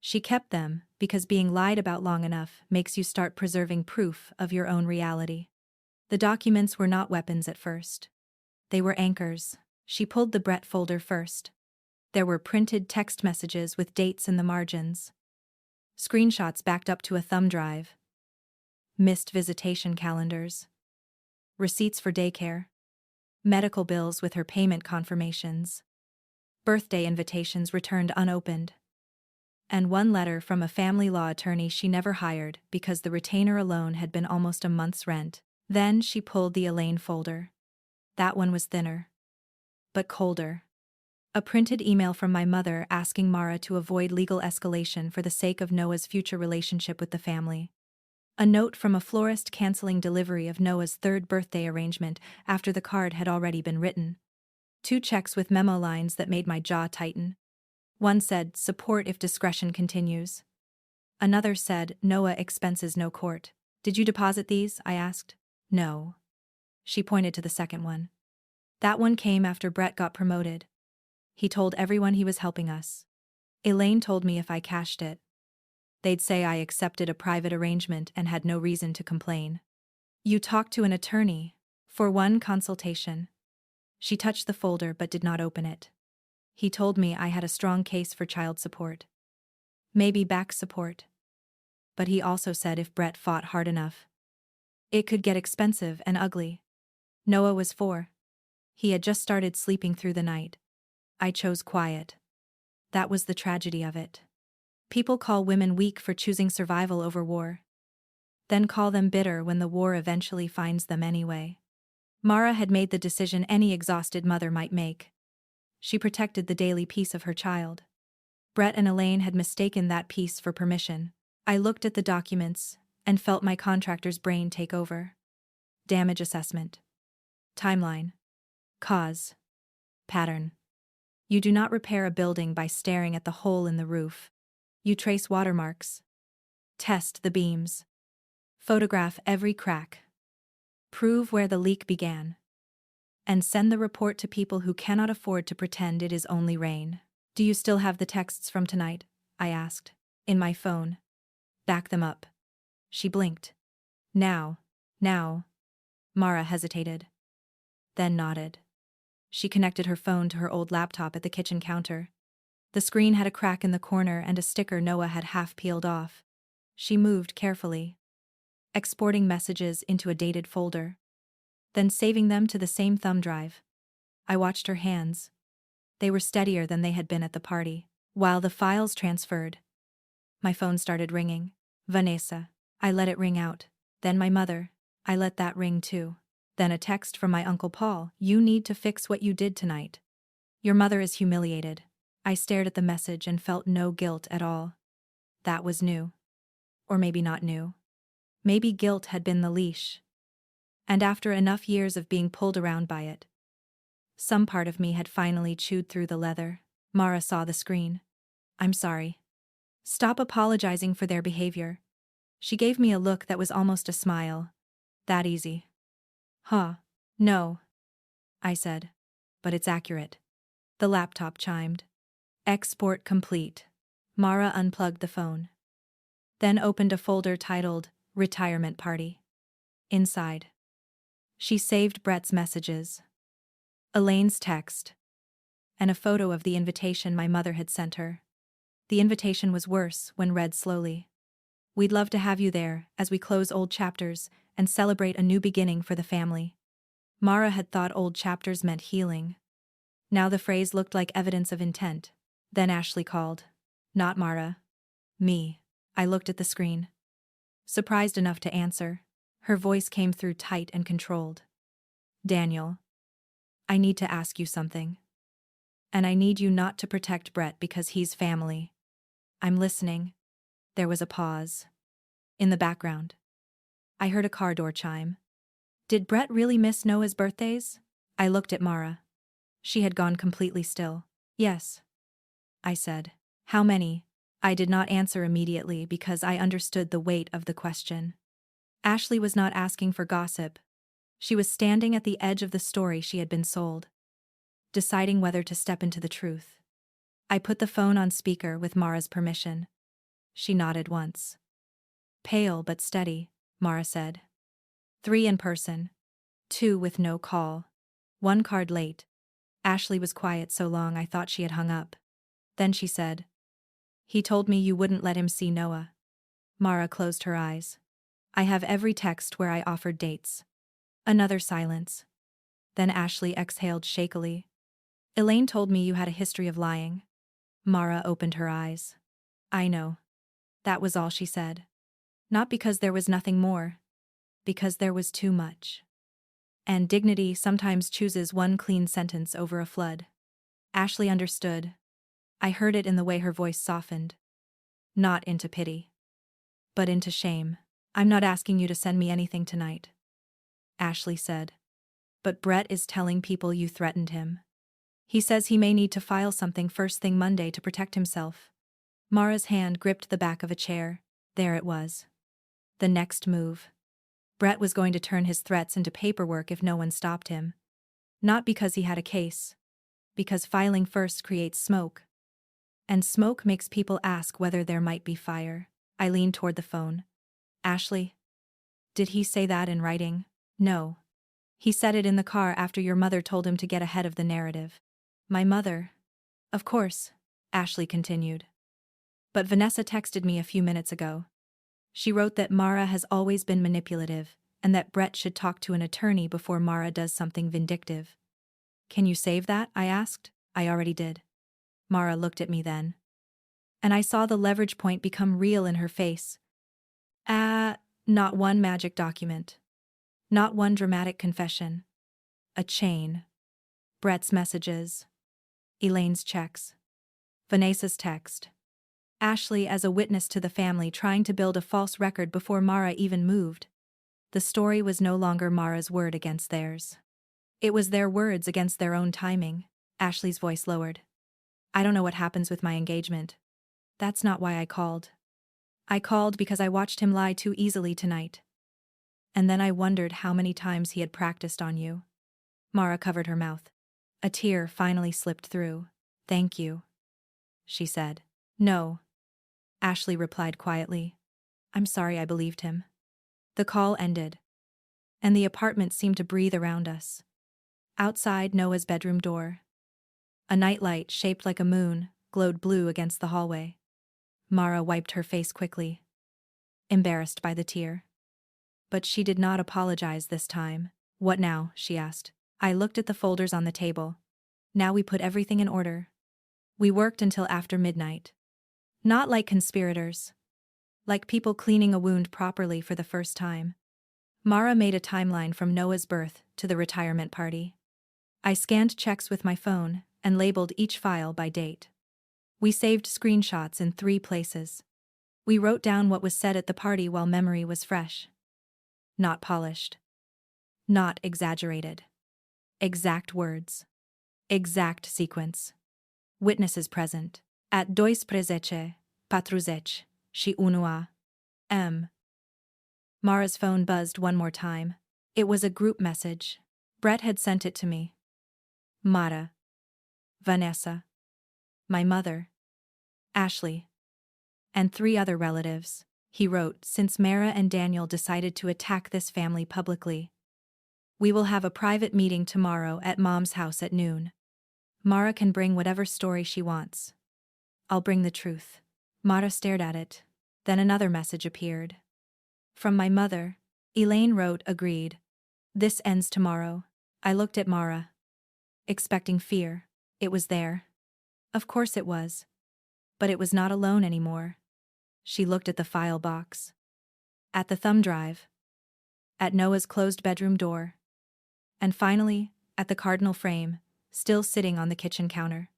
She kept them because being lied about long enough makes you start preserving proof of your own reality. The documents were not weapons at first. They were anchors. She pulled the Brett folder first. There were printed text messages with dates in the margins. Screenshots backed up to a thumb drive. Missed visitation calendars. Receipts for daycare. Medical bills with her payment confirmations. Birthday invitations returned unopened. And one letter from a family law attorney she never hired because the retainer alone had been almost a month's rent. Then she pulled the Elaine folder. That one was thinner. But colder. A printed email from my mother asking Mara to avoid legal escalation for the sake of Noah's future relationship with the family. A note from a florist canceling delivery of Noah's 3rd birthday arrangement after the card had already been written. 2 checks with memo lines that made my jaw tighten. One said, support if discretion continues. Another said, Noah expenses no court. Did you deposit these? I asked. No. She pointed to the second one. That one came after Brett got promoted. He told everyone he was helping us. Elaine told me if I cashed it, they'd say I accepted a private arrangement and had no reason to complain. You talked to an attorney for one consultation. She touched the folder but did not open it. He told me I had a strong case for child support. Maybe back support. But he also said if Brett fought hard enough, it could get expensive and ugly. Noah was 4. He had just started sleeping through the night. I chose quiet. That was the tragedy of it. People call women weak for choosing survival over war. Then call them bitter when the war eventually finds them anyway. Mara had made the decision any exhausted mother might make. She protected the daily peace of her child. Brett and Elaine had mistaken that peace for permission. I looked at the documents and felt my contractor's brain take over. Damage assessment. Timeline. Cause. Pattern. You do not repair a building by staring at the hole in the roof. You trace watermarks. Test the beams. Photograph every crack. Prove where the leak began. And send the report to people who cannot afford to pretend it is only rain. Do you still have the texts from tonight? I asked. In my phone. Back them up. She blinked. Now. Mara hesitated. Then nodded. She connected her phone to her old laptop at the kitchen counter. The screen had a crack in the corner and a sticker Noah had half peeled off. She moved carefully, exporting messages into a dated folder, then saving them to the same thumb drive. I watched her hands. They were steadier than they had been at the party. While the files transferred, my phone started ringing. Vanessa. I let it ring out. Then my mother. I let that ring too. Then a text from my Uncle Paul. You need to fix what you did tonight. Your mother is humiliated. I stared at the message and felt no guilt at all. That was new. Or maybe not new. Maybe guilt had been the leash. And after enough years of being pulled around by it, some part of me had finally chewed through the leather. Mara saw the screen. I'm sorry. Stop apologizing for their behavior. She gave me a look that was almost a smile. That easy. Huh. No, I said. But it's accurate. The laptop chimed. Export complete. Mara unplugged the phone. Then opened a folder titled Retirement Party. Inside, she saved Brett's messages, Elaine's text, and a photo of the invitation my mother had sent her. The invitation was worse when read slowly. We'd love to have you there as we close old chapters and celebrate a new beginning for the family. Mara had thought old chapters meant healing. Now the phrase looked like evidence of intent. Then Ashley called. Not Mara. Me. I looked at the screen. Surprised enough to answer, her voice came through tight and controlled. Daniel. I need to ask you something. And I need you not to protect Brett because he's family. I'm listening. There was a pause. In the background, I heard a car door chime. Did Brett really miss Noah's birthdays? I looked at Mara. She had gone completely still. Yes, I said. How many? I did not answer immediately because I understood the weight of the question. Ashley was not asking for gossip. She was standing at the edge of the story she had been sold, deciding whether to step into the truth. I put the phone on speaker with Mara's permission. She nodded once. Pale but steady, Mara said. 3 in person. 2 with no call. 1 card late. Ashley was quiet so long I thought she had hung up. Then she said, He told me you wouldn't let him see Noah. Mara closed her eyes. I have every text where I offered dates. Another silence. Then Ashley exhaled shakily. Elaine told me you had a history of lying. Mara opened her eyes. I know. That was all she said. Not because there was nothing more. Because there was too much. And dignity sometimes chooses one clean sentence over a flood. Ashley understood. I heard it in the way her voice softened. Not into pity. But into shame. I'm not asking you to send me anything tonight, Ashley said. But Brett is telling people you threatened him. He says he may need to file something first thing Monday to protect himself. Mara's hand gripped the back of a chair. There it was. The next move. Brett was going to turn his threats into paperwork if no one stopped him. Not because he had a case. Because filing first creates smoke. And smoke makes people ask whether there might be fire. I leaned toward the phone. Ashley? Did he say that in writing? No. He said it in the car after your mother told him to get ahead of the narrative. My mother? Of course, Ashley continued. But Vanessa texted me a few minutes ago. She wrote that Mara has always been manipulative, and that Brett should talk to an attorney before Mara does something vindictive. Can you save that? I asked. I already did. Mara looked at me then. And I saw the leverage point become real in her face. Not one magic document. Not one dramatic confession. A chain. Brett's messages. Elaine's checks. Vanessa's text. Ashley as a witness to the family trying to build a false record before Mara even moved. The story was no longer Mara's word against theirs. It was their words against their own timing. Ashley's voice lowered. I don't know what happens with my engagement. That's not why I called. I called because I watched him lie too easily tonight. And then I wondered how many times he had practiced on you. Mara covered her mouth. A tear finally slipped through. Thank you, she said. No, Ashley replied quietly. I'm sorry I believed him. The call ended, and the apartment seemed to breathe around us. Outside Noah's bedroom door, a nightlight shaped like a moon glowed blue against the hallway. Mara wiped her face quickly, embarrassed by the tear. But she did not apologize this time. What now? She asked. I looked at the folders on the table. Now we put everything in order. We worked until after midnight. Not like conspirators. Like people cleaning a wound properly for the first time. Mara made a timeline from Noah's birth to the retirement party. I scanned checks with my phone and labeled each file by date. We saved screenshots in 3 places. We wrote down what was said at the party while memory was fresh. Not polished. Not exaggerated. Exact words. Exact sequence. Witnesses present. At 12:40, 40, și 1 m. Mara's phone buzzed one more time. It was a group message. Brett had sent it to me. Mara. Vanessa. My mother. Ashley. And 3 other relatives, he wrote, since Mara and Daniel decided to attack this family publicly. We will have a private meeting tomorrow at Mom's house at noon. Mara can bring whatever story she wants. I'll bring the truth. Mara stared at it. Then another message appeared. From my mother. Elaine wrote, agreed. This ends tomorrow. I looked at Mara. Expecting fear. It was there. Of course it was. But it was not alone anymore. She looked at the file box. At the thumb drive. At Noah's closed bedroom door. And finally, at the cardinal frame, still sitting on the kitchen counter.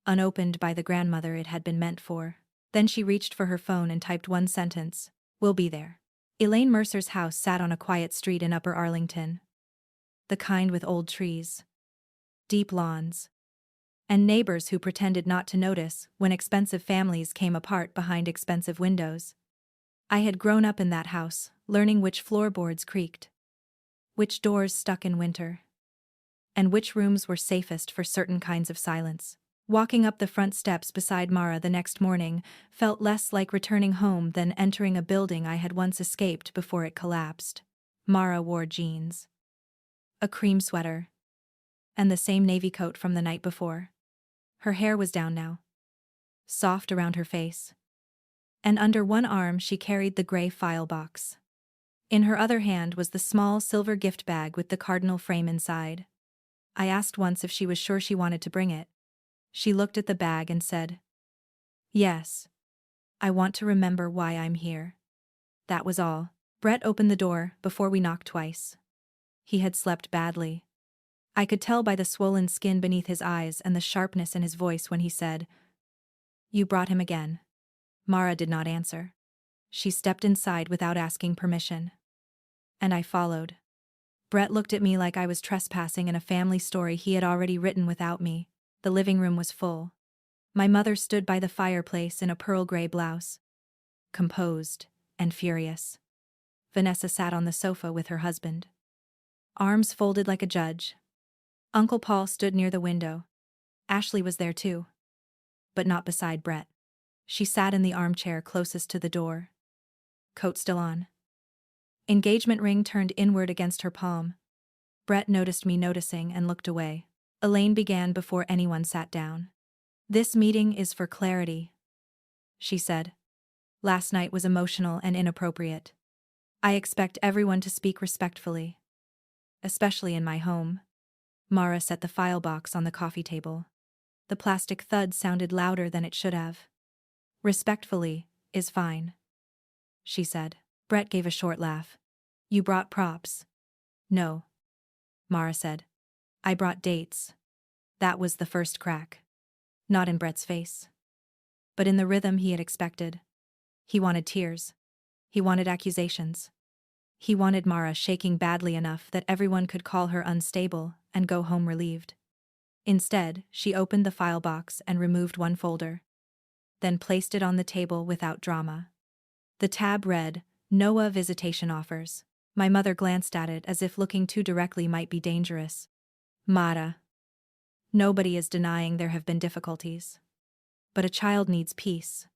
Unopened by the grandmother it had been meant for. Then she reached for her phone and typed one sentence. We'll be there. Elaine Mercer's house sat on a quiet street in Upper Arlington. The kind with old trees. Deep lawns. And neighbors who pretended not to notice when expensive families came apart behind expensive windows. I had grown up in that house, learning which floorboards creaked. Which doors stuck in winter. And which rooms were safest for certain kinds of silence. Walking up the front steps beside Mara the next morning felt less like returning home than entering a building I had once escaped before it collapsed. Mara wore jeans. A cream sweater. And the same navy coat from the night before. Her hair was down now. Soft around her face. And under one arm she carried the gray file box. In her other hand was the small silver gift bag with the cardinal frame inside. I asked once if she was sure she wanted to bring it. She looked at the bag and said, Yes. I want to remember why I'm here. That was all. Brett opened the door before we knocked twice. He had slept badly. I could tell by the swollen skin beneath his eyes and the sharpness in his voice when he said, You brought him again. Mara did not answer. She stepped inside without asking permission. And I followed. Brett looked at me like I was trespassing in a family story he had already written without me. The living room was full. My mother stood by the fireplace in a pearl gray blouse. Composed and furious. Vanessa sat on the sofa with her husband. Arms folded like a judge. Uncle Paul stood near the window. Ashley was there too. But not beside Brett. She sat in the armchair closest to the door. Coat still on. Engagement ring turned inward against her palm. Brett noticed me noticing and looked away. Elaine began before anyone sat down. This meeting is for clarity, she said. Last night was emotional and inappropriate. I expect everyone to speak respectfully. Especially in my home. Mara set the file box on the coffee table. The plastic thud sounded louder than it should have. Respectfully is fine, she said. Brett gave a short laugh. You brought props. No, Mara said. I brought dates. That was the first crack. Not in Brett's face. But in the rhythm he had expected. He wanted tears. He wanted accusations. He wanted Mara shaking badly enough that everyone could call her unstable and go home relieved. Instead, she opened the file box and removed one folder. Then placed it on the table without drama. The tab read, Noah Visitation Offers. My mother glanced at it as if looking too directly might be dangerous. Mara. Nobody is denying there have been difficulties. But a child needs peace.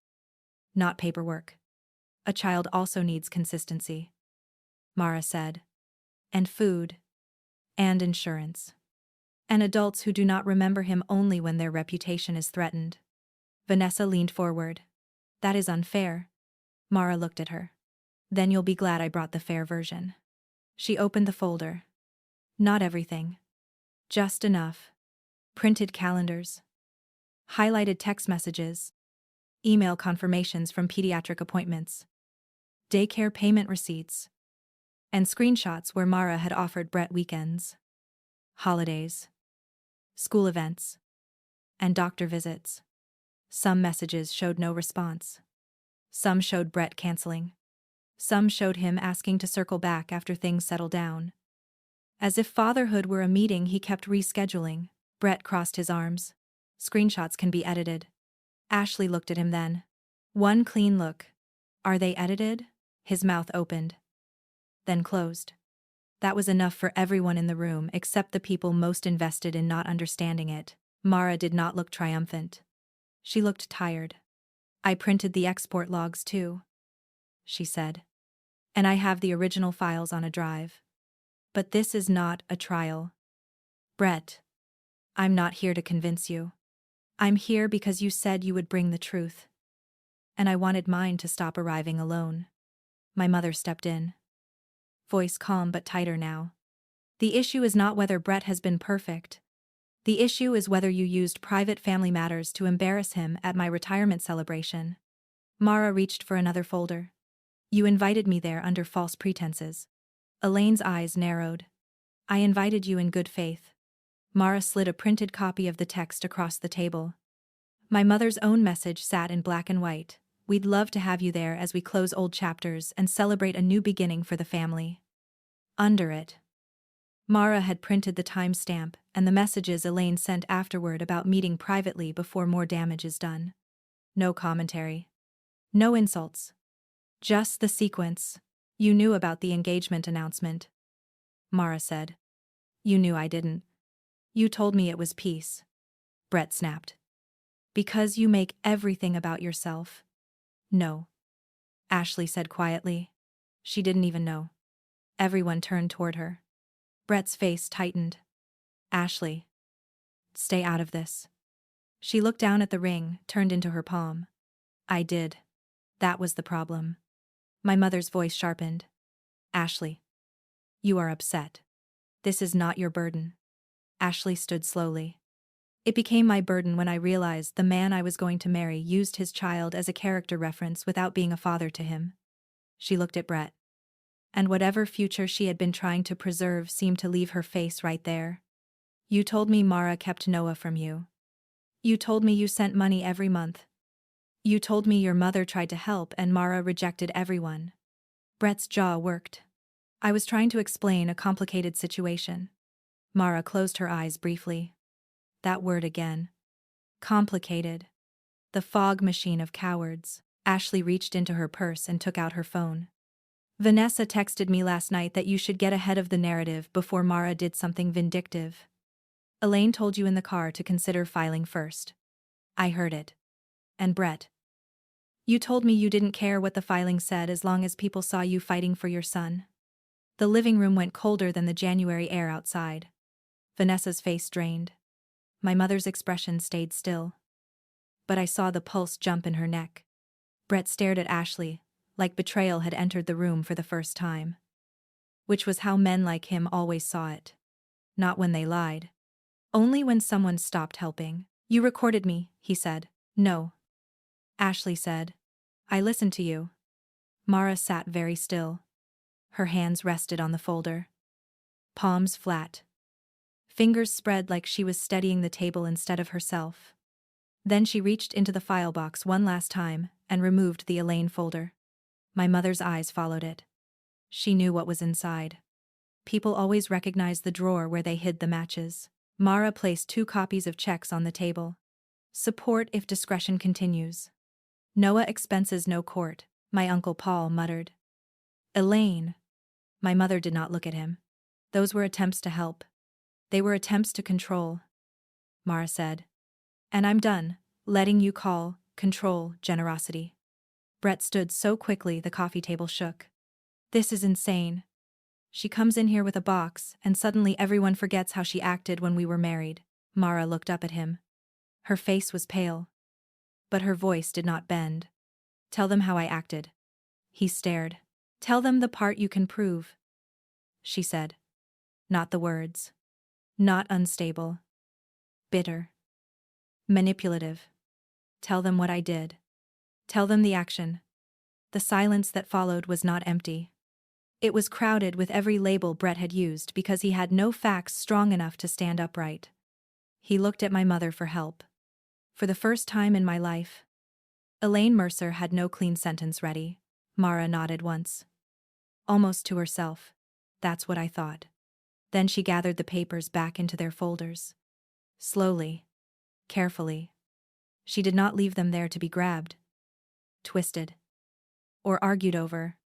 Not paperwork. A child also needs consistency. Mara said. And food. And insurance. And adults who do not remember him only when their reputation is threatened. Vanessa leaned forward. That is unfair. Mara looked at her. Then you'll be glad I brought the fair version. She opened the folder. Not everything. Just enough. Printed calendars. Highlighted text messages. Email confirmations from pediatric appointments. Daycare payment receipts. And screenshots where Mara had offered Brett weekends. Holidays. School events. And doctor visits. Some messages showed no response. Some showed Brett canceling. Some showed him asking to circle back after things settled down. As if fatherhood were a meeting he kept rescheduling, Brett crossed his arms. Screenshots can be edited. Ashley looked at him then. One clean look. Are they edited? His mouth opened. Then closed. That was enough for everyone in the room except the people most invested in not understanding it. Mara did not look triumphant. She looked tired. I printed the export logs too, she said. And I have the original files on a drive. But this is not a trial. Brett, I'm not here to convince you. I'm here because you said you would bring the truth. And I wanted mine to stop arriving alone. My mother stepped in. Voice calm but tighter now. The issue is not whether Brett has been perfect. The issue is whether you used private family matters to embarrass him at my retirement celebration. Mara reached for another folder. You invited me there under false pretenses. Elaine's eyes narrowed. I invited you in good faith. Mara slid a printed copy of the text across the table. My mother's own message sat in black and white. We'd love to have you there as we close old chapters and celebrate a new beginning for the family. Under it, Mara had printed the timestamp and the messages Elaine sent afterward about meeting privately before more damage is done. No commentary. No insults. Just the sequence. You knew about the engagement announcement. Mara said. You knew I didn't. You told me it was peace. Brett snapped. Because you make everything about yourself. No. Ashley said quietly. She didn't even know. Everyone turned toward her. Brett's face tightened. Ashley. Stay out of this. She looked down at the ring, turned into her palm. I did. That was the problem. My mother's voice sharpened. Ashley. You are upset. This is not your burden. Ashley stood slowly. It became my burden when I realized the man I was going to marry used his child as a character reference without being a father to him. She looked at Brett. And whatever future she had been trying to preserve seemed to leave her face right there. You told me Mara kept Noah from you. You told me you sent money every month. You told me your mother tried to help and Mara rejected everyone. Brett's jaw worked. I was trying to explain a complicated situation. Mara closed her eyes briefly. That word again. Complicated. The fog machine of cowards. Ashley reached into her purse and took out her phone. Vanessa texted me last night that you should get ahead of the narrative before Mara did something vindictive. Elaine told you in the car to consider filing first. I heard it. And Brett. You told me you didn't care what the filing said as long as people saw you fighting for your son. The living room went colder than the January air outside. Vanessa's face drained. My mother's expression stayed still. But I saw the pulse jump in her neck. Brett stared at Ashley, like betrayal had entered the room for the first time. Which was how men like him always saw it. Not when they lied. Only when someone stopped helping. You recorded me, he said. No. Ashley said. I listened to you. Mara sat very still. Her hands rested on the folder. Palms flat. Fingers spread like she was steadying the table instead of herself. Then she reached into the file box one last time and removed the Elaine folder. My mother's eyes followed it. She knew what was inside. People always recognized the drawer where they hid the matches. Mara placed 2 copies of checks on the table. Support if discretion continues. Noah expenses no court, my Uncle Paul muttered. Elaine. My mother did not look at him. Those were attempts to help. They were attempts to control. Mara said. And I'm done, letting you control generosity. Brett stood so quickly the coffee table shook. This is insane. She comes in here with a box, and suddenly everyone forgets how she acted when we were married. Mara looked up at him. Her face was pale. But her voice did not bend. Tell them how I acted. He stared. Tell them the part you can prove. She said. Not the words. Not unstable. Bitter. Manipulative. Tell them what I did. Tell them the action. The silence that followed was not empty. It was crowded with every label Brett had used because he had no facts strong enough to stand upright. He looked at my mother for help. For the first time in my life. Elaine Mercer had no clean sentence ready. Mara nodded once. Almost to herself. That's what I thought. Then she gathered the papers back into their folders. Slowly. Carefully. She did not leave them there to be grabbed, twisted, or argued over.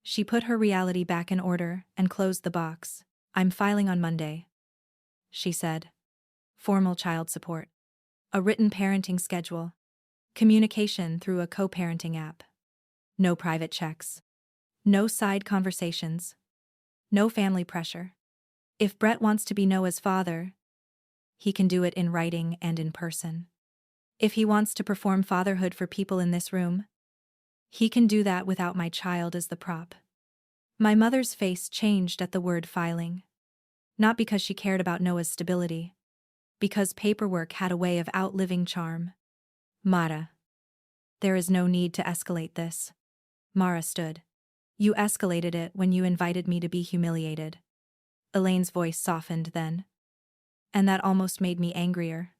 She put her reality back in order and closed the box. I'm filing on Monday, she said. Formal child support. A written parenting schedule. Communication through a co-parenting app. No private checks. No side conversations. No family pressure. If Brett wants to be Noah's father, he can do it in writing and in person. If he wants to perform fatherhood for people in this room, he can do that without my child as the prop. My mother's face changed at the word filing. Not because she cared about Noah's stability. Because paperwork had a way of outliving charm. Mara. There is no need to escalate this. Mara stood. You escalated it when you invited me to be humiliated. Elaine's voice softened then. And that almost made me angrier.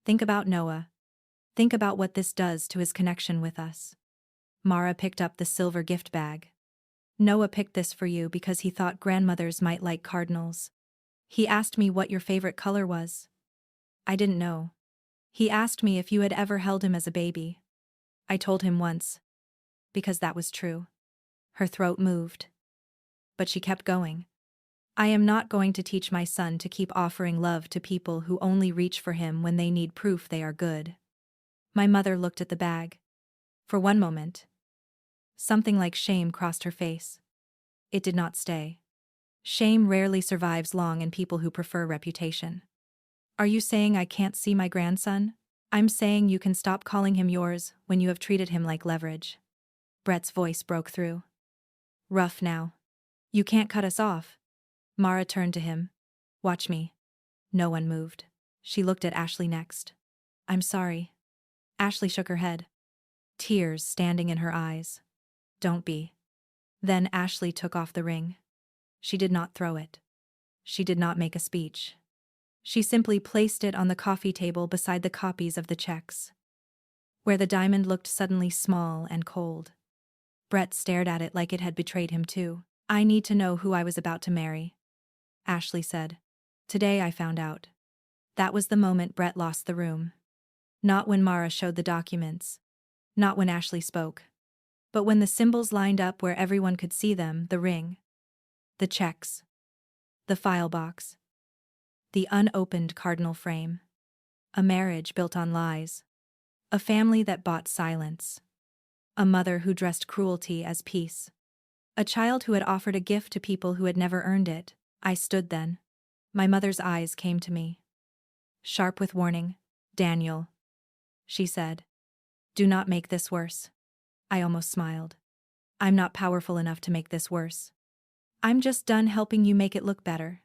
Think about Noah. Think about what this does to his connection with us. Mara picked up the silver gift bag. Noah picked this for you because he thought grandmothers might like cardinals. He asked me what your favorite color was. I didn't know. He asked me if you had ever held him as a baby. I told him once. Because that was true. Her throat moved. But she kept going. I am not going to teach my son to keep offering love to people who only reach for him when they need proof they are good. My mother looked at the bag. For one moment. Something like shame crossed her face. It did not stay. Shame rarely survives long in people who prefer reputation. Are you saying I can't see my grandson? I'm saying you can stop calling him yours when you have treated him like leverage. Brett's voice broke through. Rough now. You can't cut us off. Mara turned to him. Watch me. No one moved. She looked at Ashley next. I'm sorry. Ashley shook her head. Tears standing in her eyes. Don't be. Then Ashley took off the ring. She did not throw it. She did not make a speech. She simply placed it on the coffee table beside the copies of the checks, where the diamond looked suddenly small and cold. Brett stared at it like it had betrayed him too. I need to know who I was about to marry, Ashley said. Today I found out. That was the moment Brett lost the room. Not when Mara showed the documents. Not when Ashley spoke. But when the symbols lined up where everyone could see them, the ring, the checks, the file box, the unopened cardinal frame. A marriage built on lies. A family that bought silence. A mother who dressed cruelty as peace. A child who had offered a gift to people who had never earned it. I stood then. My mother's eyes came to me. Sharp with warning. Daniel, she said. Do not make this worse. I almost smiled. I'm not powerful enough to make this worse. I'm just done helping you make it look better.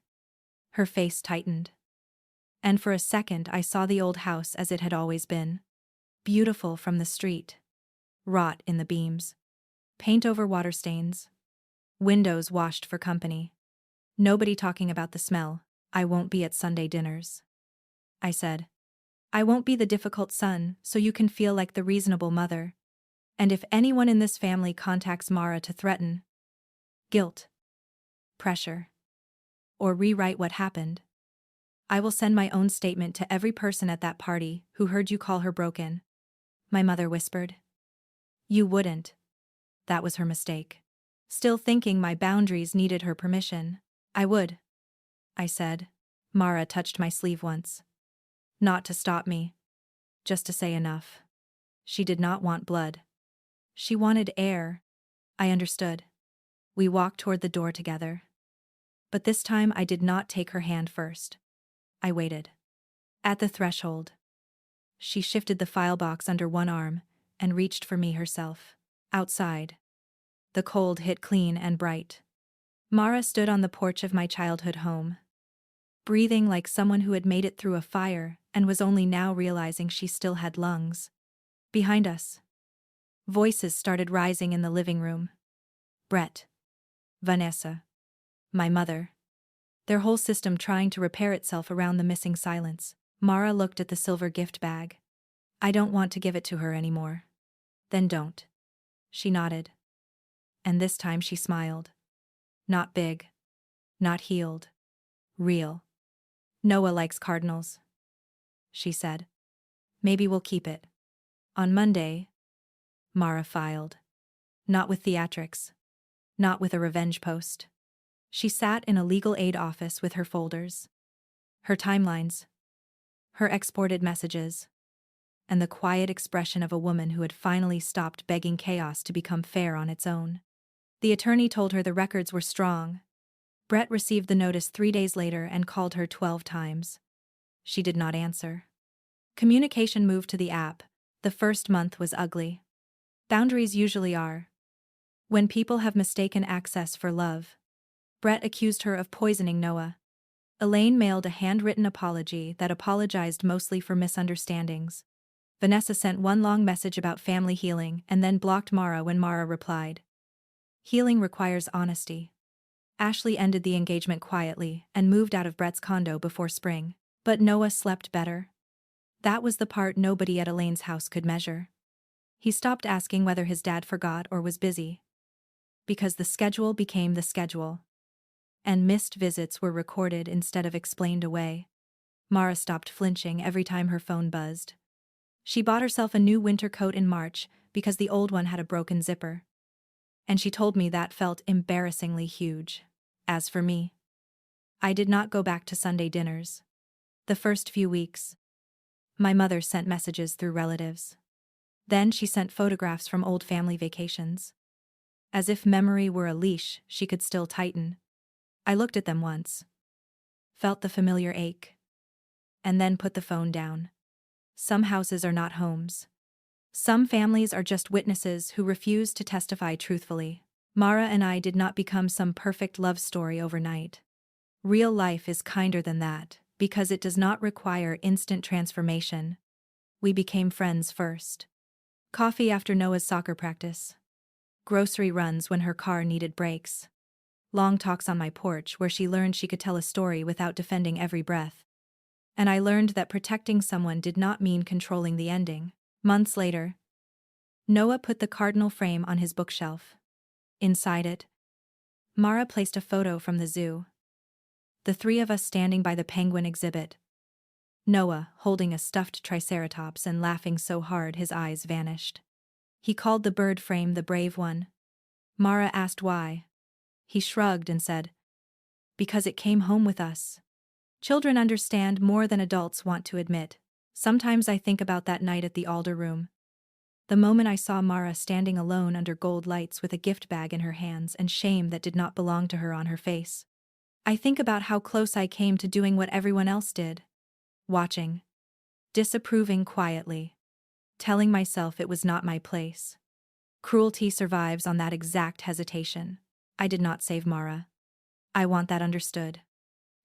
Her face tightened. And for a second I saw the old house as it had always been. Beautiful from the street. Rot in the beams. Paint over water stains. Windows washed for company. Nobody talking about the smell. I won't be at Sunday dinners. I said. I won't be the difficult son, so you can feel like the reasonable mother. And if anyone in this family contacts Mara to threaten, guilt, pressure, or rewrite what happened, I will send my own statement to every person at that party who heard you call her broken. My mother whispered. You wouldn't. That was her mistake. Still thinking my boundaries needed her permission. I would, I said. Mara touched my sleeve once. Not to stop me. Just to say enough. She did not want blood. She wanted air. I understood. We walked toward the door together. But this time I did not take her hand first. I waited. At the threshold. She shifted the file box under one arm and reached for me herself. Outside. The cold hit clean and bright. Mara stood on the porch of my childhood home, breathing like someone who had made it through a fire and was only now realizing she still had lungs. Behind us, voices started rising in the living room. Brett. Vanessa. My mother. Their whole system trying to repair itself around the missing silence. Mara looked at the silver gift bag. I don't want to give it to her anymore. Then don't. She nodded. And this time she smiled. Not big. Not healed. Real. Noah likes cardinals, she said. Maybe we'll keep it. On Monday, Mara filed. Not with theatrics. Not with a revenge post. She sat in a legal aid office with her folders, her timelines, her exported messages, and the quiet expression of a woman who had finally stopped begging chaos to become fair on its own. The attorney told her the records were strong. Brett received the notice 3 days later and called her 12 times. She did not answer. Communication moved to the app. The first month was ugly. Boundaries usually are. When people have mistaken access for love. Brett accused her of poisoning Noah. Elaine mailed a handwritten apology that apologized mostly for misunderstandings. Vanessa sent one long message about family healing and then blocked Mara when Mara replied. Healing requires honesty. Ashley ended the engagement quietly and moved out of Brett's condo before spring. But Noah slept better. That was the part nobody at Elaine's house could measure. He stopped asking whether his dad forgot or was busy. Because the schedule became the schedule. And missed visits were recorded instead of explained away. Mara stopped flinching every time her phone buzzed. She bought herself a new winter coat in March because the old one had a broken zipper. And she told me that felt embarrassingly huge. As for me, I did not go back to Sunday dinners. The first few weeks, my mother sent messages through relatives. Then she sent photographs from old family vacations. As if memory were a leash she could still tighten. I looked at them once, felt the familiar ache, and then put the phone down. Some houses are not homes. Some families are just witnesses who refuse to testify truthfully. Mara and I did not become some perfect love story overnight. Real life is kinder than that, because it does not require instant transformation. We became friends first. Coffee after Noah's soccer practice. Grocery runs when her car needed brakes. Long talks on my porch where she learned she could tell a story without defending every breath. And I learned that protecting someone did not mean controlling the ending. Months later, Noah put the cardinal frame on his bookshelf. Inside it, Mara placed a photo from the zoo. The three of us standing by the penguin exhibit. Noah holding a stuffed triceratops and laughing so hard his eyes vanished. He called the bird frame the brave one. Mara asked why. He shrugged and said, because it came home with us. Children understand more than adults want to admit. Sometimes I think about that night at the Alder Room. The moment I saw Mara standing alone under gold lights with a gift bag in her hands and shame that did not belong to her on her face. I think about how close I came to doing what everyone else did. Watching. Disapproving quietly. Telling myself it was not my place. Cruelty survives on that exact hesitation. I did not save Mara. I want that understood.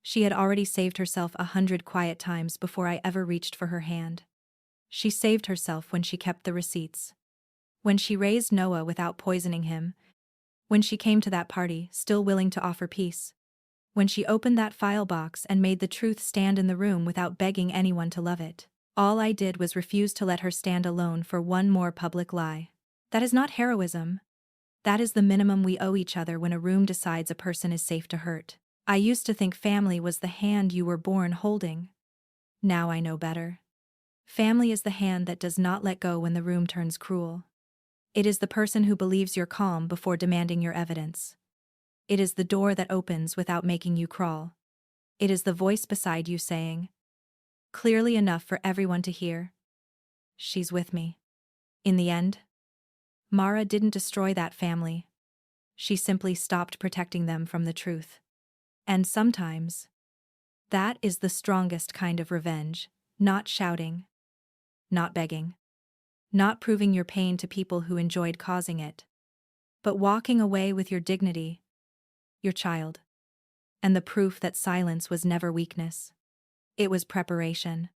She had already saved herself 100 quiet times before I ever reached for her hand. She saved herself when she kept the receipts. When she raised Noah without poisoning him. When she came to that party, still willing to offer peace. When she opened that file box and made the truth stand in the room without begging anyone to love it. All I did was refuse to let her stand alone for one more public lie. That is not heroism. That is the minimum we owe each other when a room decides a person is safe to hurt. I used to think family was the hand you were born holding. Now I know better. Family is the hand that does not let go when the room turns cruel. It is the person who believes you're calm before demanding your evidence. It is the door that opens without making you crawl. It is the voice beside you saying, clearly enough for everyone to hear, she's with me. In the end, Mara didn't destroy that family. She simply stopped protecting them from the truth. And sometimes, that is the strongest kind of revenge, not shouting, not begging, not proving your pain to people who enjoyed causing it, but walking away with your dignity, your child, and the proof that silence was never weakness. It was preparation.